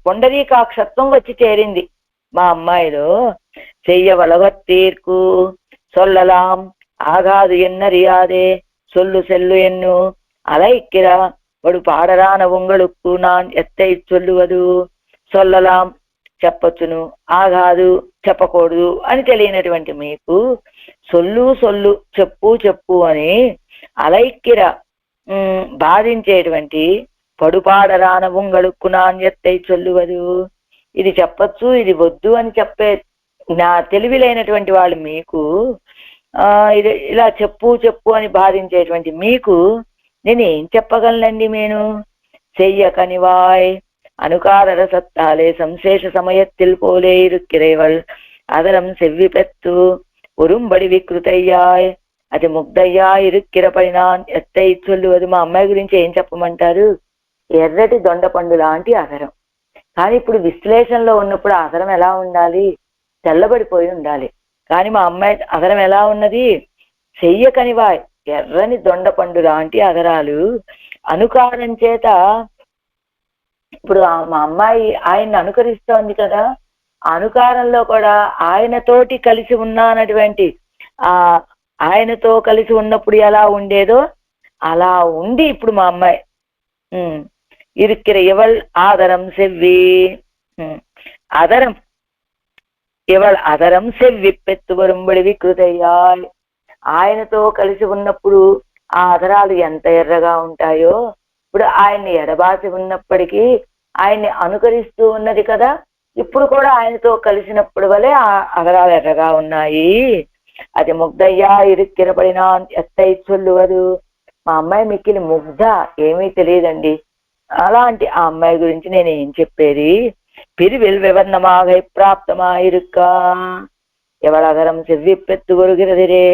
పుండరీకాక్షత్వం వచ్చి చేరింది మా అమ్మాయిలో. చెయ్య వలవత్తీర్కు సొల్లలాం ఆగాదు ఎన్నరియాదే సొల్లు సెల్లు ఎన్ను అలైక్కిర వడు పాడరాన ఉంగళుక్కు నాన్ ఎత్తై చొల్లువదు. సొల్లలాం చెప్పొచ్చును, ఆగాదు చెప్పకూడదు అని తెలియనటువంటి మీకు సొల్లు సొల్లు చెప్పు చెప్పు అని అలైక్కిర బాధించేటువంటి పడుపాడరాన ఉంగళుక్కు నాన్ ఎత్తై చొల్లువదు. ఇది చెప్పచ్చు ఇది వద్దు అని చెప్పే నా తెలివి లేనటువంటి వాళ్ళు మీకు ఇది ఇలా చెప్పు చెప్పు అని బాధించేటువంటి మీకు నేను ఏం చెప్పగలనండి? నేను చెయ్యకనివాయ్ అనుకార రసత్తాలే సంశేష సమయத்தில் போலே இருக்கிறேவள் அதரம் செவ்வி பெத்து ஒரும்படி వికృతయ్యాయ్ అది ముగ్ధయ్యా ఇరుక్కిరపై నాన్ ఎత్తై చొల్లువదు. మా అమ్మాయి గురించి ఏం చెప్పమంటారు? ఎర్రటి దొండపండు లాంటి అధరం. కానీ ఇప్పుడు విశ్లేషణలో ఉన్నప్పుడు అధరం ఎలా ఉండాలి? తెల్లబడిపోయి ఉండాలి. కానీ మా అమ్మాయి అధరం ఎలా ఉన్నది? చెయ్యకనివాయ్ ఎర్రని దొండపండు లాంటి అధరాలు. అనుకారం చేత ఇప్పుడు మా అమ్మాయి ఆయన్ని అనుకరిస్తోంది కదా, అనుకారంలో కూడా ఆయనతోటి కలిసి ఉన్నానటువంటి ఆయనతో కలిసి ఉన్నప్పుడు ఎలా ఉండేదో అలా ఉండి ఇప్పుడు మా అమ్మాయి ఇరుక్కిర ఇవల్ ఆదరం సెవ్వి అదరం ఇవల్ అదరం సెవ్వి పెత్తు వరుంబడి వికృతయ్యాయ్. ఆయనతో కలిసి ఉన్నప్పుడు ఆ అదరాలు ఎంత ఎర్రగా ఉంటాయో, ఇప్పుడు ఆయన్ని ఎడబాసి ఉన్నప్పటికీ ఆయన్ని అనుకరిస్తూ ఉన్నది కదా, ఇప్పుడు కూడా ఆయనతో కలిసినప్పుడు వలె ఆ అదరాలు ఎర్రగా ఉన్నాయి. అది ముగ్ధయ్యా ఇరుక్కిరపడినా ఎత్తై చొల్లువదు. మా అమ్మాయి మిక్కిలి ముగ్ధ, ఏమీ తెలియదండి. అలాంటి ఆ అమ్మాయి గురించి నేను ఏం చెప్పేది? పిరివిల్ వివర్ణమాగై ప్రాప్తమాయిరుక్క ఎవళ అదరం సెవ్వి పెత్తు ఒరుగిరదిరే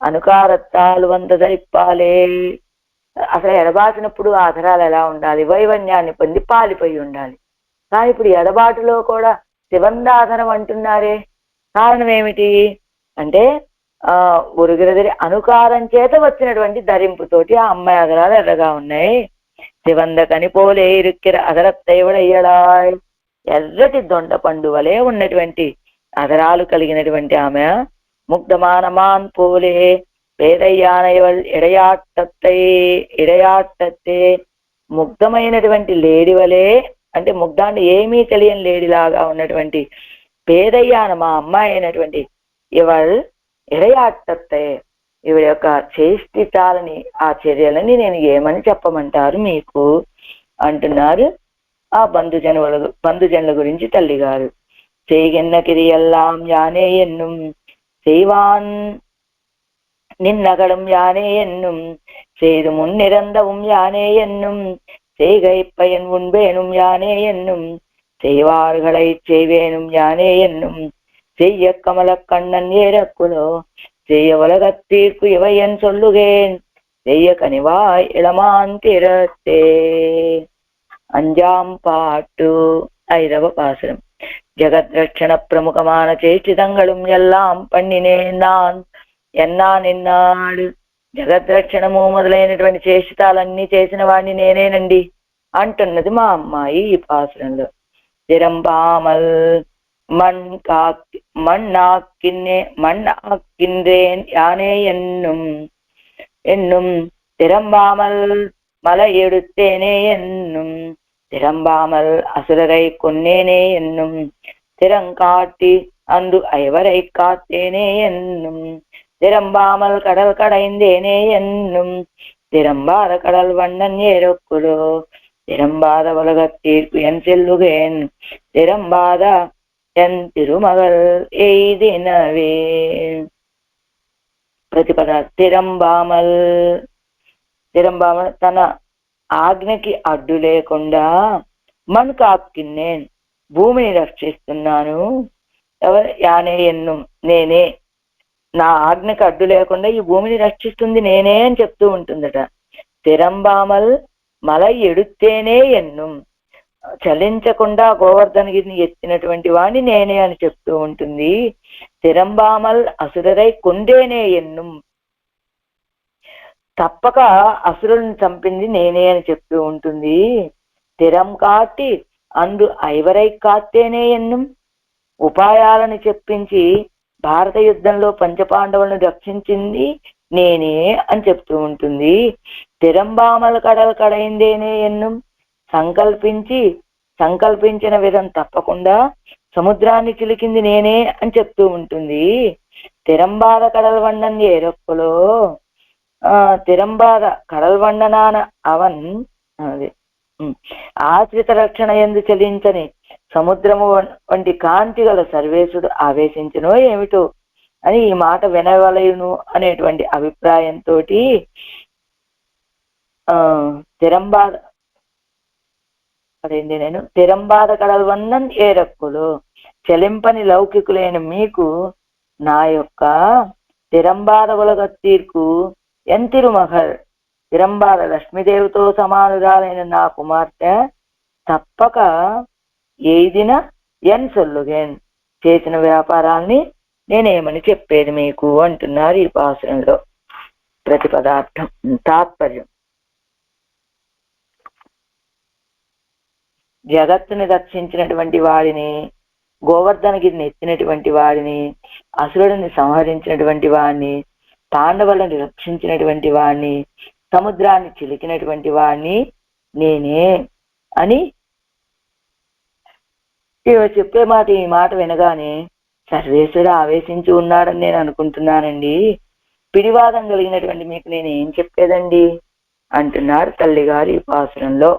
అనుకారత్తాలు వంద ధరిప్పాలే. అసలు ఎడబాటినప్పుడు ఆ అధరాలు ఎలా ఉండాలి? వైవన్యాన్ని పొంది పాలిపోయి ఉండాలి. కానీ ఇప్పుడు ఎడబాటులో కూడా శివందాధనం అంటున్నారే, కారణం ఏమిటి అంటే ఒరుగిరదిరి అనుకారం చేత వచ్చినటువంటి ధరింపుతోటి ఆ అమ్మాయి అధరాలు ఎర్రగా ఉన్నాయి. శివంద కనిపోలే ఇరుక్కిర అధరత్తైవడయ్యడాయ్ ఎర్రటి దొండ పండు వలె ఉన్నటువంటి అధరాలు కలిగినటువంటి ఆమె ముగ్ధమానమాన్ పోలే పేదయ్యానయవల్ ఇడయాట్టత్తే ముగ్ధమైనటువంటి లేడి వలె, అంటే ముగ్ధాన్ని ఏమీ తెలియని లేడిలాగా ఉన్నటువంటి పేదయ్యాన మా అమ్మాయి అయినటువంటి ఇవల్ ఇరయాట్టతే ఇవి యొక్క చేష్టితాలని ఆ చర్యలని నేను ఏమని చెప్పమంటారు మీకు అంటున్నారు ఆ బంధుజనుల గురించి తల్లిగారు. செய்கின்ற கிரியெல்லாம் யானே என்னும் செய்வான் நின்னகலும் யானே என்னும் செய்து முன்னிறந்தவும் யானே என்னும் செய்கை பயன் உண்பேனும் யானே என்னும் செய்வார்களை செய்வேனும் யானே என்னும் செய்ய கமல கண்ணன் ஏறக்குலோ செய்ய உலகத்தீர்ப்பு இவையன் சொல்லுகேன் செய்ய கனிவாய் இளமான் திறத்தே. அஞ்சாம் பாட்டு ஐதவ பாசுரம். జగద్రక్షణ ప్రముఖமான చేష్టితంగళం ఎల్లాం పన్నినే నాన్ ఎన్నా నిన్నాడు. జగద్రక్షణము మొదలైనటువంటి చేష్టితాలన్నీ చేసిన వాడిని నేనేనండి అంటున్నది మా అమ్మాయి ఈ పాసురంలో. తిరంబామల్ மண்ணாக்கின்றேன் யானே என்னும் திறம்பாமல் மலை எடுத்தேனே என்னும் திறம்பாமல் அசுரரை கொன்னேனே என்னும் திறங்காட்டி அன்று ஐவரை காத்தேனே என்னும் திறம்பாமல் கடல் கடைந்தேனே என்னும் திறம்பாத கடல் வண்ணன் ஏறொக்குலோ திறம்பாத உலகத்தீர்ப்பு என் செல்லுகேன் திறம்பாத என் திருமகள் எய்தினவே. ప్రతిపద తిరంబామల్ తన ఆజ్ఞకి అడ్డు లేకుండా మణ్కాక్కిన్నేన్ భూమిని రక్షిస్తున్నాను. ఎవరు యానే ఎన్ను నేనే, నా ఆజ్ఞకి అడ్డు లేకుండా ఈ భూమిని రక్షిస్తుంది నేనే అని చెప్తూ ఉంటుందట. తిరంబామల్ మలై ఎడుత్తేనే ఎన్ను, చలించకుండా గోవర్ధనగిరిని ఎత్తినటువంటి వాణ్ణి నేనే అని చెప్తూ ఉంటుంది. తిరంబామల్ అసురరై కొండేనే ఎన్ను, తప్పక అసురులను చంపింది నేనే అని చెప్తూ ఉంటుంది. తిరం కాటి అందు ఐవరై కాత్తేనే ఎన్ను, ఉపాయాలను చెప్పించి భారత యుద్ధంలో పంచపాండవులను రక్షించింది నేనే అని చెప్తూ ఉంటుంది. తిరంబామల కడలు కడైందేనే ఎన్ను, సంకల్పించిన విధం తప్పకుండా సముద్రాన్ని చిలికింది నేనే అని చెప్తూ ఉంటుంది. తిరంబాద కడల్ వಣ್ಣన్ ఏరొక్కలో, తిరంబాద కడల్ వಣ್ಣనాన అవన్ అది ఆశ్రిత రక్షణ ఎందు చెలించని సముద్రము వంటి కాంతి గల సర్వేశుడు ఆవేశించనో ఏమిటో అని ఈ మాట వినవలయును అనేటువంటి అభిప్రాయంతో తిరంబాద అదేంటి నేను తిరంబాద కడల్ వన్నన్ ఏరక్కులు, చెలింపని లౌకికులైన మీకు నా యొక్క తిరంబాద ఉలగత్తీర్కు ఎంతిరుమగల్, తిరంబాద లక్ష్మీదేవితో సమానురాలైన నా కుమార్తె తప్పక ఏదిన ఎన్ సొల్లుగేన్, చేసిన వ్యాపారాల్ని నేనేమని చెప్పేది మీకు అంటున్నారు ఈ పాసురంలో. ప్రతిపదార్థం తాత్పర్యం. జగత్తుని రక్షించినటువంటి వాడిని, గోవర్ధనగిరిని ఎత్తినటువంటి వాడిని, అసురుడిని సంహరించినటువంటి వాడిని, పాండవులను రక్షించినటువంటి వాడిని, సముద్రాన్ని చిలికినటువంటి వాడిని నేనే అని చెప్పే మాట ఈ మాట వినగానే సర్వేశ్వరుడు ఆవేశించి ఉన్నాడని నేను అనుకుంటున్నానండి. పిడివాదం కలిగినటువంటి మీకు నేను ఏం చెప్పేదండి అంటున్నారు తల్లిగారు ఈ పాసురంలో.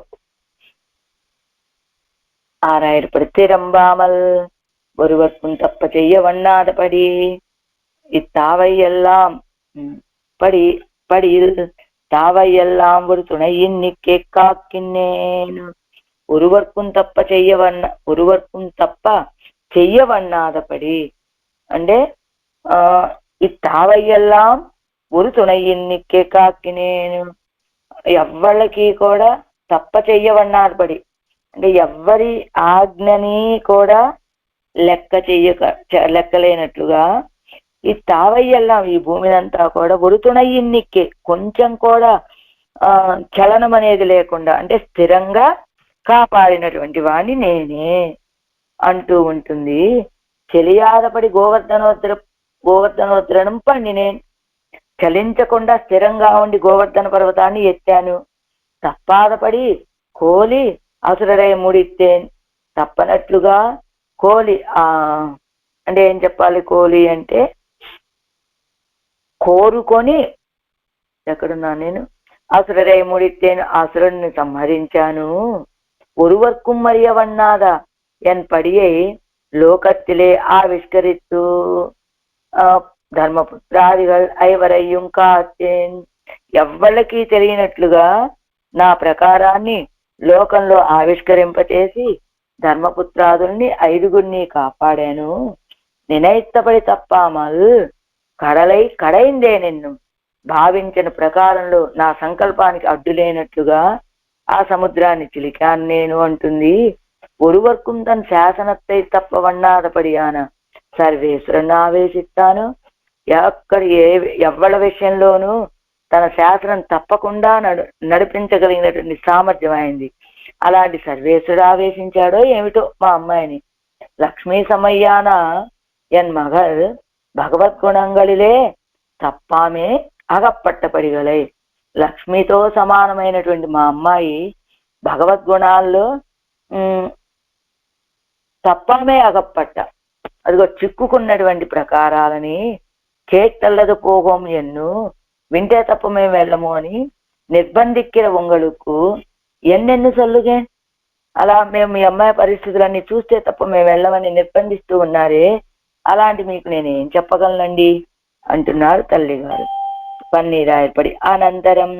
ஆராயிரப்படி திறம்பாமல் ஒருவர்க்கும் தப்ப செய்ய வண்ணாதபடி இத்தாவையெல்லாம் படியில் தாவையெல்லாம் ஒரு துணையின் நிக்கே காக்கின்னேன். ஒருவர்க்கும் తప్ప చెయ్యవన్నాదపడి అంటే ఈ తావయ్యెల్లాం ஒரு துணையின் நிக்கே కాకినేను, ఎవ్వళ్ళకి కూడా తప్ప చెయ్యవన్నాదపడి అంటే ఎవ్వరి ఆజ్ఞని కూడా లెక్కలేనట్లుగా ఈ తావయ్యెల్లాం ఈ భూమినంతా కూడా ఒరుతుణయ్యిన్నిక్కే కొంచెం కూడా చలనం అనేది లేకుండా అంటే స్థిరంగా కాపాడినటువంటి వాణ్ణి నేనే అంటూ ఉంటుంది. చెలియాదపడి గోవర్ధనోత్తరణం పండినేన్, చలించకుండా స్థిరంగా ఉండి గోవర్ధన పర్వతాన్ని ఎత్తాను. తప్పాదపడి కోలి అసురరై ముడిత్తేన్, తప్పనట్లుగా కోలి అంటే ఏం చెప్పాలి, కోలి అంటే కోరుకొని ఎక్కడున్నా నేను అసురரை ముడితేను అసురుని సంహరించాను. ஒருவர்க்கும் அறியவண்ணாதா என் படியை லோகத்திலே ஆவிஷ்கரித்து ధర్మపుత్రాదిகள் ఐవరయ్యం కాచేన్. ఎవ్వరికి తెలియనట్లుగా నా ప్రకారాన్ని లోకంలో ఆవిష్కరింపచేసి ధర్మపుత్రాదుల్ని 5గురిని కాపాడాను. నినైత్తపడి తప్పామల్ కడలై కడైందే నిన్ను భావించిన ప్రకారంలో నా సంకల్పానికి అడ్డులేనట్లుగా ఆ సముద్రాన్ని చిలికాను నేను అంటుంది. ఒరువర్కం తన శాసనத்தை తప్పవన్నాదపడియాన సర్వేశ్వరుని ఆవేశిస్తాను. ఎక్కడ ఎవ్వల విషయంలోనూ తన శాసనం తప్పకుండా నడిపించగలిగినటువంటి సామర్థ్యం అయింది. అలాంటి సర్వేశ్వరుడు ఆవేశించాడో ఏమిటో మా అమ్మాయిని. లక్ష్మీ సమయ్యాన ఎన్ మగల్ భగవద్గుణంగళిలే తప్పామే అగప్పట్టపడిగలై. లక్ష్మితో సమానమైనటువంటి మా అమ్మాయి భగవద్గుణాల్లో తప్పమే అగప్పట్ట, అదిగో చిక్కుకున్నటువంటి ప్రకారాలని కేట్టల్లదు పోగోం ఎన్ను వింటే తప్ప మేము వెళ్ళము అని నిర్బంధిక్కిన ఉంగళుకు ఎన్నెన్ను సొల్లుగే. అలా మేము మీ అమ్మాయి పరిస్థితులన్నీ చూస్తే తప్ప మేము వెళ్ళమని నిర్బంధిస్తూ ఉన్నారే, అలాంటి మీకు నేనేం చెప్పగలనండి అంటున్నారు తల్లిగారు పన్నీరా ఏర్పడి. అనంతరం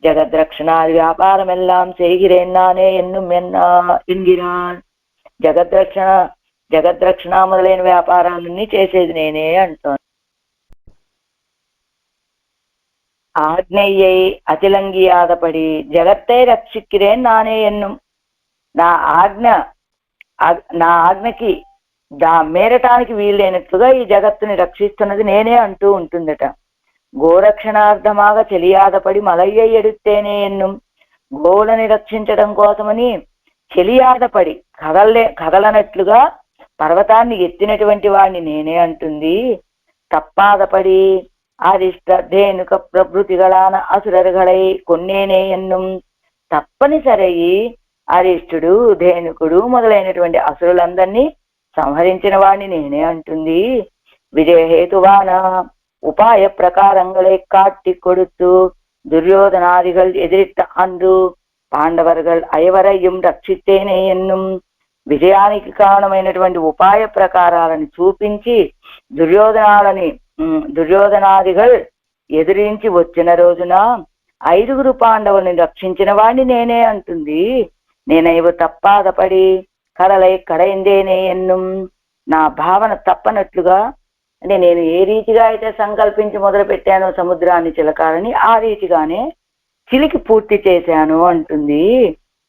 జగద్రక్షణాది వ్యాపారం ఎల్లాం செய்கிறேன்னாనే ఎన్ను మెన్నా ఇంగిరాన్. జగద్రక్షణ మొదలైన వ్యాపారాలన్నీ చేసేది నేనే అంటాను. ఆజ్ఞయ్యై అతిలంగియాదపడి జగత్తే రక్షిక్కిరేన్ నానే ఎన్నుం. నా ఆజ్ఞకి మేరటానికి వీలైనట్లుగా ఈ జగత్తుని రక్షిస్తున్నది నేనే అంటూ ఉంటుందట. గోరక్షణార్థమాగా చెలియాదపడి మలయ్య ఎడుతేనే ఎన్నుం. గోవులని రక్షించడం కోసమని చెలియాదపడి కదలనట్లుగా పర్వతాన్ని ఎత్తినటువంటి వాడిని నేనే అంటుంది. తప్పాదపడి అరిష్ట ధేనుక ప్రభృతిగళాన అసురరుగళై కొన్నేనే ఎన్నుం. తప్పనిసరయి అరిష్టుడు ధేనుకుడు మొదలైనటువంటి అసురులందరినీ సంహరించిన వాడిని నేనే అంటుంది. విజయహేతువాన ఉపాయ ప్రకారంగళை காட்டி கொடுத்து துரியோதனாதிகள் எதிரிட்ட அன்று పాండవర్గల్ ఐవరయ్యం రక్షిస్తేనే ఎన్నుం. విజయానికి కారణమైనటువంటి ఉపాయ ప్రకారాలను చూపించి దుర్యోధనాదిகள் ఎదిరించి వచ్చిన రోజున 5గురు పాండవుల్ని రక్షించిన వాడిని నేనే అంటుంది. నేనైవ తప్పాదపడి కడలై కడైందేనే ఎన్నుం. నా భావన తప్పనట్లుగా అంటే నేను ఏ రీతిగా అయితే సంకల్పించి మొదలు పెట్టానో సముద్రాన్ని చిలకాలని ఆ రీతిగానే చిలికి పూర్తి చేశాను అంటుంది.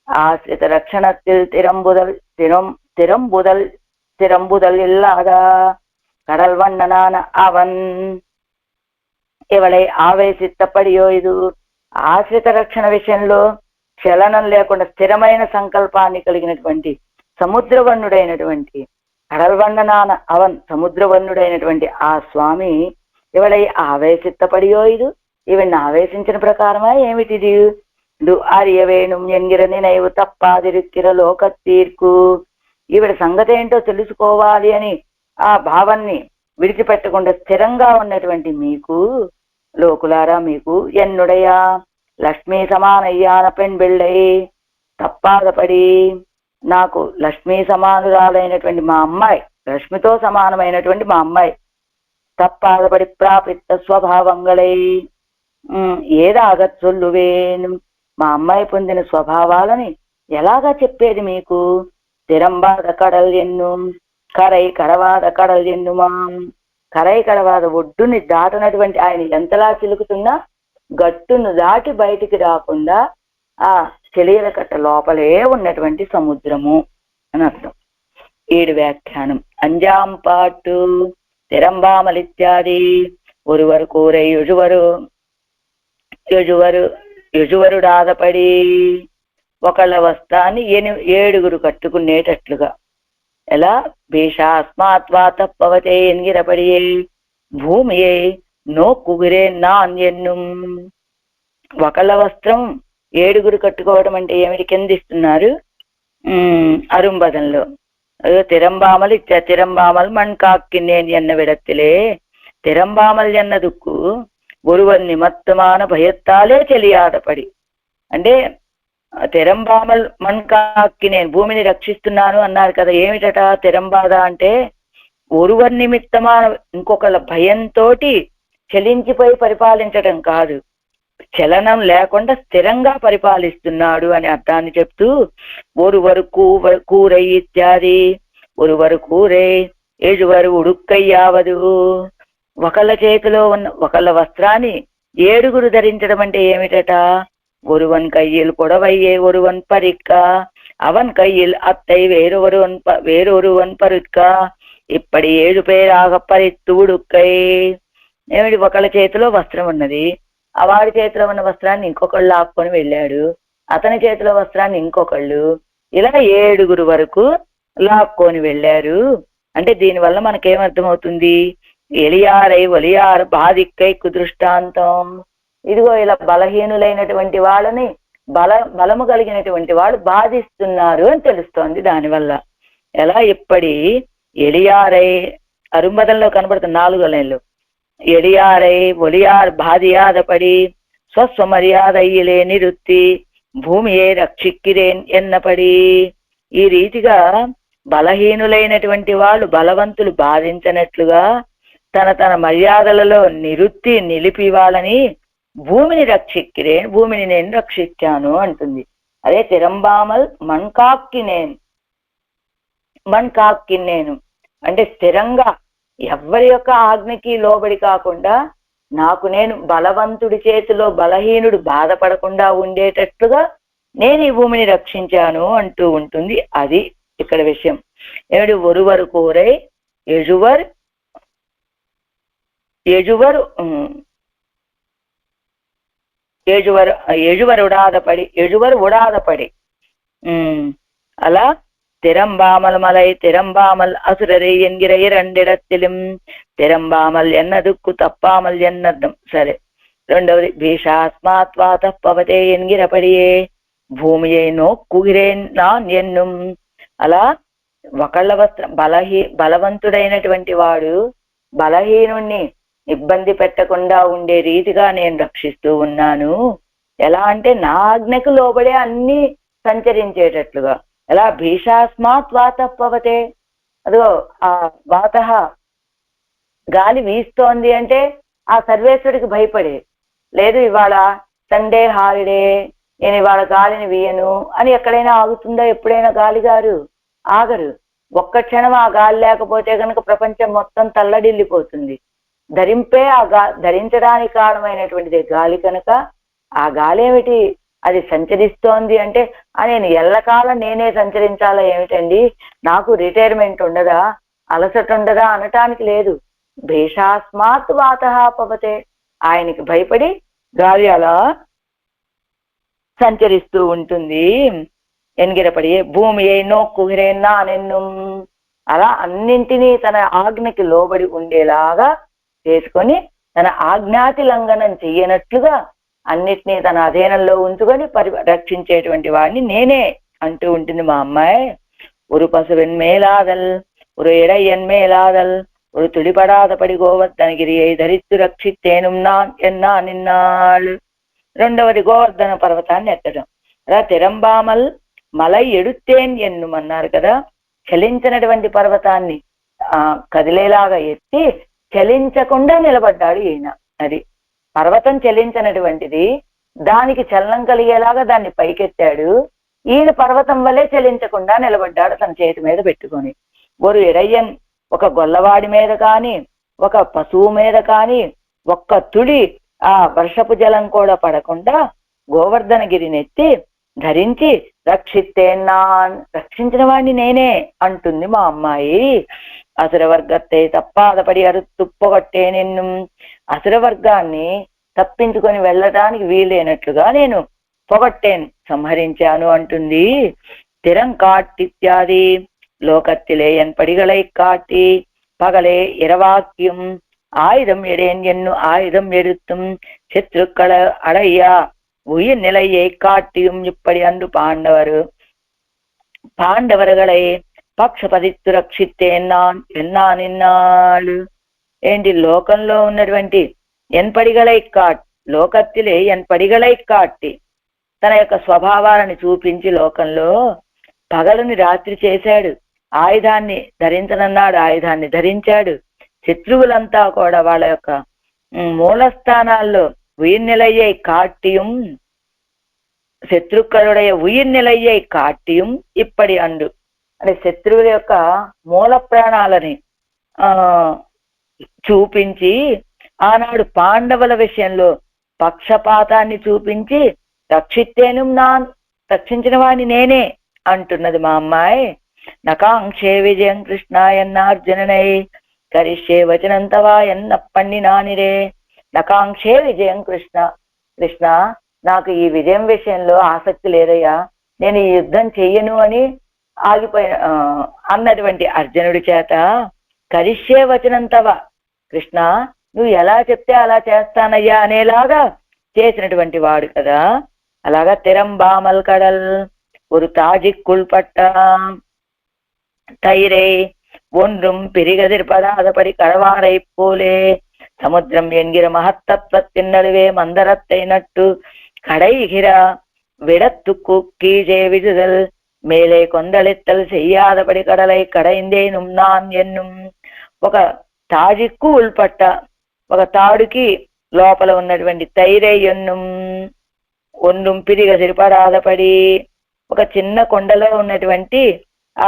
ఆశ్రిత రక్షణத்தில் திறம்புதல் இல்லாத கடல் வண்ணனான அவன் ఎవడై ఆవేశిత్తపడియో ఇది. ఆశ్రిత రక్షణ విషయంలో చలనం లేకుండా స్థిరమైన సంకల్పాన్ని కలిగినటువంటి సముద్రవర్ణుడైనటువంటి కడల్వన్ననాన అవన్ సముద్రవర్ణుడైనటువంటి ఆ స్వామి ఎవడై ఆవేశిత్తపడియో ఇది. ఈవిడ్ని ఆవేశించిన ప్రకారమా ఏమిటిది? ఆర్యవేణుం ఎంగిర నినైవు తప్పాదిరిక్కిర లోకతీర్కు. ఈవిడ సంగతి ఏంటో తెలుసుకోవాలి అని ఆ భావాన్ని విడిచిపెట్టకుండా స్థిరంగా ఉన్నటువంటి మీకు లోకులారా, మీకు ఎన్నుడయా లక్ష్మీ సమానయ్యాన పెన్ బిళ్ళై తప్పాదపడి నాకు లక్ష్మీ సమానురాలైనటువంటి మా అమ్మాయి, లక్ష్మితో సమానమైనటువంటి మా అమ్మాయి తప్పాదపడి ప్రాపిత్త స్వభావంగళై ఏదాగ చొల్లువేను. మా అమ్మాయి పొందిన స్వభావాలని ఎలాగా చెప్పేది మీకు? తిరంబాద కడల్ ఎన్ను కరై కడవాద కడల్ ఎన్నుమాం. కరై కడవాద ఒడ్డుని దాటనటువంటి ఆయన ఎంతలా చిలుకుతున్నా గట్టును దాటి బయటికి రాకుండా ఆ చెలియల కట్ట లోపలే ఉన్నటువంటి సముద్రము అని అర్థం. 7 వ్యాఖ్యానం. అంజాంపాటు తిరంబామలిత్యాది ఒరువరు కూరై యుజువరుడాదపడి ఒకళ్ళ వస్తాన్ని 7గురు కట్టుకునేటట్లుగా. ఎలా? భీషాస్మాత్వా తప్పవతే ఎన్గిరపడియే భూమియే నో కుగిరే నాన్ ఎన్నుం. ఒకళ్ళ వస్త్రం 7గురు కట్టుకోవడం అంటే ఏమిటి? కిందిస్తున్నారు అరుంబదంలో. తిరంబామలు తిరంబామలు మణ్ కాక్కిన్నేన్ ఎన్న విడత్తిలే திறம்பாமல் ఎన్నదుక్కు ஒருவன் నిమత్తమాన భయత్తాలే చెలియాడపడి. అంటే తెరంబామల్ మన్కాక్కి నేను భూమిని రక్షిస్తున్నాను అన్నారు కదా. ఏమిటట తెరంబాద అంటే ఒరువర్ నిమిత్తమాన ఇంకొకళ్ళ భయంతో చలించిపోయి పరిపాలించటం కాదు, చలనం లేకుండా స్థిరంగా పరిపాలిస్తున్నాడు అని అర్థాన్ని చెప్తూ ఒరువరు కూరై ఇత్యాది. ఒరువరు కూరై ఏడువరు ఉడుక్కయ్యావదు. ఒకళ్ళ చేతిలో ఉన్న ఒకళ్ళ వస్త్రాన్ని 7గురు ధరించడం అంటే ఏమిటట? ஒருவன் கையில் புடவையே ஒருவன் பறிக்க, அவன் கையில் அத்தை வேறொருவன் பருக்க, ఇప్పటి 7 పేరాగ పరిత్తు ఉడుక్కై. ఏమిటి? ఒకళ్ళ చేతిలో వస్త్రం ఉన్నది, ఆ వాడి చేతిలో ఉన్న వస్త్రాన్ని ఇంకొకళ్ళు లాక్కొని వెళ్ళాడు, అతని చేతిలో వస్త్రాన్ని ఇంకొకళ్ళు, ఇలా 7గురు వరకు లాక్కొని వెళ్ళారు. అంటే దీనివల్ల మనకేమర్థమవుతుంది? ఎలియారై ఒలియార్ బాధిక్కై కుదృష్టాంతం. ఇదిగో ఇలా బలహీనులైనటువంటి వాళ్ళని బలము కలిగినటువంటి వాళ్ళు బాధిస్తున్నారు అని తెలుస్తోంది దానివల్ల. ఎలా? ఇప్పటి ఎలియారై అరుంబదంలో కనబడుతున్న 4వ లైన్లో ఎలియారై ఒలియార్ బాధియాదపడి స్వస్వమర్యాదయ్యలే నిరుత్తి భూమియే రక్షిక్కిరేన్ ఎన్నపడి. ఈ రీతిగా బలహీనులైనటువంటి వాళ్ళు బలవంతులు బాధించినట్లుగా తన మర్యాదలలో నిలిపి వాళ్ళని భూమిని రక్షిక్కిరేన్, భూమిని నేను రక్షించాను అంటుంది. అదే తిరంబామల్ మన్కాక్కి నేను అంటే స్థిరంగా ఎవరి యొక్క ఆజ్ఞకి లోబడి కాకుండా నాకు నేను బలవంతుడి చేతిలో బలహీనుడు బాధపడకుండా ఉండేటట్లుగా నేను ఈ భూమిని రక్షించాను అంటూ ఉంటుంది. అది ఇక్కడ విషయం. ఏమిటి? ఒరువరు కూరై எழுவர் உடாதபடி అలా திறம்பாமல் மலை திறம்பாமல் அசுரரை என்கிற 2 இடத்திலும் திறம்பாமல் ఎన్నదుక్కు తప్పాமல் ఎన్నర్థం. సరే, రెండవది భీషాస్మాత్ వాత పవతే ఎన్గిరపడియే భూమియే నోక్కుగిరేన్ నాన్ ఎన్నుం. అలా ఒకళ్ళ వస్త్రం బలవంతుడైనటువంటి వాడు బలహీనుణ్ణి ఇబ్బంది పెట్టకుండా ఉండే రీతిగా నేను రక్షిస్తూ ఉన్నాను. ఎలా అంటే నా ఆజ్ఞకు లోబడే అన్ని సంచరించేటట్లుగా. ఎలా? భీషాస్మాత్ వాత పవతే. అదిగో ఆ వాత గాలి వీస్తోంది అంటే ఆ సర్వేశ్వరుడికి భయపడే లేదు. ఇవాళ సండే హాలిడే, నేను ఇవాళ గాలిని వీయను అని ఎక్కడైనా ఆగుతుందా? ఎప్పుడైనా గాలి గారు ఆగరు. ఒక్క క్షణం ఆ గాలి లేకపోతే కనుక ప్రపంచం మొత్తం తల్లడిల్లిపోతుంది. ధరించడానికి కారణమైనటువంటిది గాలి కనుక ఆ గాలి ఏమిటి? అది సంచరిస్తోంది అంటే నేను ఎల్లకాలం నేనే సంచరించాలా ఏమిటండి? నాకు రిటైర్మెంట్ ఉండదా, అలసట ఉండదా అనటానికి లేదు. భేషాస్మాత్ వాత పవతే. ఆయనకి భయపడి గాలి అలా సంచరిస్తూ ఉంటుంది. ఎన్గిరపడి భూమి ఏ నోక్కుగిరేనా నెన్ను. అలా అన్నింటినీ తన ఆజ్ఞకి లోబడి ఉండేలాగా చేసుకొని తన ఆజ్ఞాతి లంఘనం చెయ్యనట్లుగా అన్నిటినీ తన అధీనంలో ఉంచుకొని రక్షించేటువంటి వాడిని నేనే అంటూ ఉంటుంది మా అమ్మాయి. ஒரு பசுவின் மேலாதல் ஒரு இடையன் மேலாதல் ஒரு துளிపడాదపడి గోవర్ధనగిరిயை ధరిత్తు రక్షిత్తేనుం నాన్ ఎన్నా నిన్నాళ్ళు. రెండవది గోవర్ధన పర్వతాన్ని ఎత్తడం. అలా తిరంబామల్ మలై ఎడుత్తేన్ ఎన్నుమన్నారు కదా. చలించినటువంటి పర్వతాన్ని కదిలేలాగా ఎత్తి చలించకుండా నిలబడ్డాడు ఈయన. అది పర్వతం చలించినటువంటిది, దానికి చలనం కలిగేలాగా దాన్ని పైకెత్తాడు. ఈయన పర్వతం వల్లే చలించకుండా నిలబడ్డాడు తన చేతి మీద పెట్టుకొని. ఒక ఇరయ్యన్, ఒక గొల్లవాడి మీద కానీ ఒక పశువు మీద కానీ ఒక్క తుడి ఆ వర్షపు జలం కూడా పడకుండా గోవర్ధనగిరిని ఎత్తి ధరించి రక్షించిన వాడిని నేనే అంటుంది మా అమ్మాయి. అసురవర్గத்தை తప్పాదపడి అరుత్తుప్పగొట్టే నిన్ను. అసురవర్గాన్ని తప్పించుకొని వెళ్ళటానికి వీలైనట్లుగా నేను పొగట్టేను, సంహరించాను అంటుంది. திறம் காட்டித்யாதி லோகத்திலே என் படிகளை காட்டி பகலே இரவாக்கியும் ஆயுதம் எடேன் என்னும் ஆயுதம் எடுத்தும் சத்ருக்களை அடையா உயிர் நிலையை காட்டியும் இப்படி அன்று பாண்டவர்களை பக்ஷபதித்து ரட்சித்தேன் நான் என்னா நின்னாள். ఏంటి లోకంలో ఉన్నటువంటి ఎన్పడిగలై లోకత్తిలే ఎన్పడిగలై కాట్టి తన యొక్క స్వభావాలను చూపించి లోకంలో పగలుని రాత్రి చేశాడు. ఆయుధాన్ని ధరించనన్నాడు, ఆయుధాన్ని ధరించాడు. శత్రువులంతా కూడా వాళ్ళ యొక్క మూలస్థానాల్లో ఉయిర్నిలయ్యై కాట్టియం, శత్రుక్களுடைய ఉయిర్నిలయ్యై కాట్టియం ఇప్పటి అండు. అంటే శత్రువుల యొక్క మూల ప్రాణాలని చూపించి ఆనాడు పాండవుల విషయంలో పక్షపాతాన్ని చూపించి రక్షిత్తేను రక్షించిన వాడిని నేనే అంటున్నది మా అమ్మాయి. నకాంక్షే విజయం కృష్ణాయన్నార్జుననై కరిష్యే వచనంతవా ఎన్నప్పండి నానిరే. నకాంక్షే విజయం కృష్ణ, నాకు ఈ విజయం విషయంలో ఆసక్తి లేదయ్యా, నేను ఈ యుద్ధం చెయ్యను అని అన్నటువంటి అర్జునుడి చేత కరిష్యే వచనంతవా, కృష్ణ నువ్వు ఎలా చెప్తే అలా చేస్తానయ్యా అనేలాగా చేసినటువంటి వాడు కదా. అలాగా తిరంబామల్ కడల్ ஒரு தாஜிக்குள் பட்ட தயிரை ஒன்றும் பிரிகதிர்படாதபடி கடவாரை போலே சமுத்திரம் என்கிற மகத்தத்துவத்தின் நடுவே மந்தரத்தை நட்டு கடைகிற விடத்துக்கு கீழே விடுதல் மேலே கொந்தளித்தல் செய்யாதபடி கடலை కడైందేనుం నాన్ ఎన్నుం. ఒక తాజిక్కు ఉల్పట్ట, ఒక తాడుకి లోపల ఉన్నటువంటి తైరై ఎన్నుం ఒండుం పిరిగ సిరిపడాదపడి, ఒక చిన్న కొండలో ఉన్నటువంటి ఆ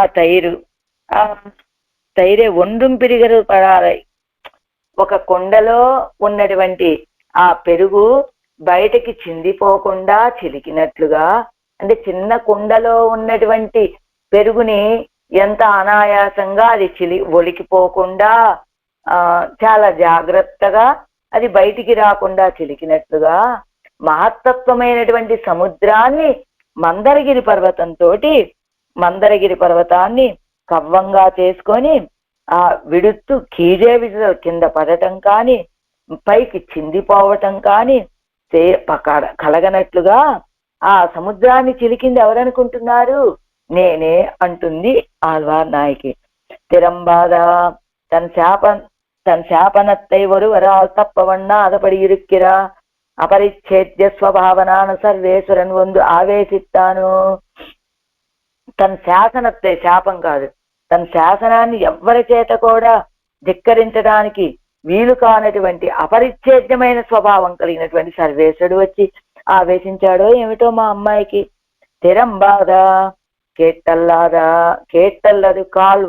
తైరే ఒండుం పిరిగరు పడాలి, ఒక కొండలో ఉన్నటువంటి ఆ పెరుగు బయటకి చిందిపోకుండా చిలికినట్లుగా, అంటే చిన్న కుండలో ఉన్నటువంటి పెరుగుని ఎంత అనాయాసంగా అది ఒలికిపోకుండా చాలా జాగ్రత్తగా అది బయటికి రాకుండా చిలికినట్లుగా మహత్తత్వమైనటువంటి సముద్రాన్ని మందరగిరి పర్వతాన్ని కవ్వంగా చేసుకొని ఆ విడుత్తు కీజే విడుదల కింద పడటం కానీ పైకి చిందిపోవటం కానీ కలగనట్లుగా ఆ సముద్రాన్ని చిలికింది ఎవరనుకుంటున్నారు? నేనే అంటుంది ఆళ్వార్ నాయకి. తిరంబాద தன் சாபனத்தை ஒருவரால் தப்பவண்ணா அதபடி இருக்கிறா అపరిచ్ఛేద్య స్వభావనాను సర్వేశ్వరన్ వందు ఆవేశిస్తాను. తన శాసనத்தை, శాపం కాదు, తన శాసనాన్ని ఎవ్వరి చేత కూడా ధిక్కరించడానికి వీలు కానటువంటి అపరిచ్ఛేద్యమైన స్వభావం కలిగినటువంటి సర్వేశ్వరుడు వచ్చి ఆవేశించాడో ఏమిటో మా అమ్మాయికి. తిరంబాద கேட்டல்லது கால்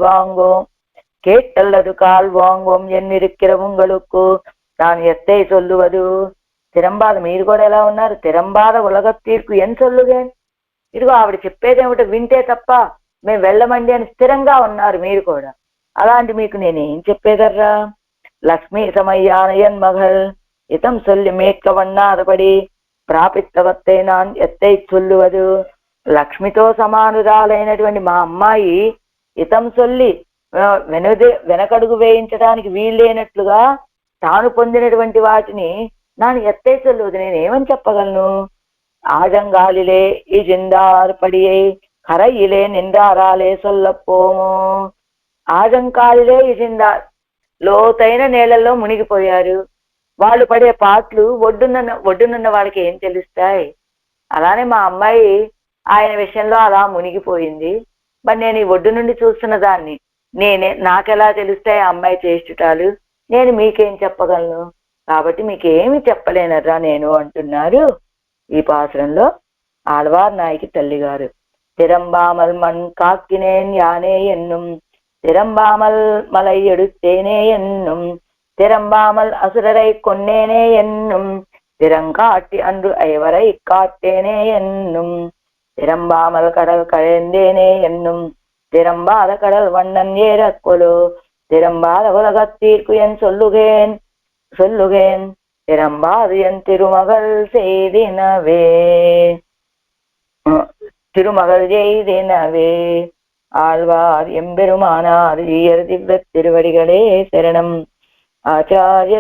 வாங்கோம் ఎన్నిరిక్కిర உங்களுக்கு நான் ఎత్తే சொல்லுவது. తిరంబాద మీరు కూడా ఎలా ఉన్నారు? తిరంబాద ఉలగత్తీర్కు ఎన్ సొల్లుగేన్. ఇదిగో ఆవిడ చెప్పేదేమిటో వింటే తప్ప మేము వెళ్ళమండి అని స్థిరంగా ఉన్నారు మీరు కూడా. అలాంటి మీకు నేనేం చెప్పేదర్రా? లక్ష్మీ సమయ్యానయన్ మగల్ ఇతం సొల్లి మేక్కవన్నాదపడి ప్రాపిత్తవత్తే నాన్ ఎత్తై చొల్లువదు. లక్ష్మితో సమానురాలైనటువంటి మా అమ్మాయి ఇతం సొల్లి వెనకడుగు వేయించడానికి వీల్లేనట్లుగా తాను పొందినటువంటి వాటిని నాను ఎత్తే చొల్లువదు, నేనేమని చెప్పగలను? ఆజంగాలిలే ఈ జిందార్ పడియే కరయిలే నిందారాలే సొల్లపోము. ఆజంకాలిలే ఈ జిందార్, లోతైన నేలల్లో మునిగిపోయారు. వాళ్ళు పడే పాటలు ఒడ్డునున్న వాళ్ళకి ఏం తెలుస్తాయి? అలానే మా అమ్మాయి ఆయన విషయంలో అలా మునిగిపోయింది. మరి నేను ఈ ఒడ్డు నుండి చూస్తున్న దాన్ని నాకెలా తెలుస్తాయి ఆ అమ్మాయి చేష్టాలు? నేను మీకేం చెప్పగలను? కాబట్టి మీకేమి చెప్పలేనరా నేను అంటున్నారు ఈ పాసురంలో ఆళ్వార్ నాయకి తల్లి గారు. తిరంబామల్ మన్ కాక్కినేన్ యానే ఎన్నుం తిరంబామల్ మలై ఎడుత్తేనే ఎన్నుం తిరంబామల్ అసురరై కొన్నేనే ఎన్నుం తిరంకాట్టి అன்று ఐవరై కాట్టేనే ఎన్నుం తిరంబామల్ కడల్ కళేందేనే ఎన్నుం తిరంబాద கடல் வண்ணன் ஏறக்கொலு திறம்பாத உலகத்தீர்க்கு என் சொல்லுகேன் திறம்பாது என் திருமகள் செய்தினவே ஆழ்வார் எம்பெருமானார் திவ்ய திருவடிகளே சரணம். ஆச்சாரிய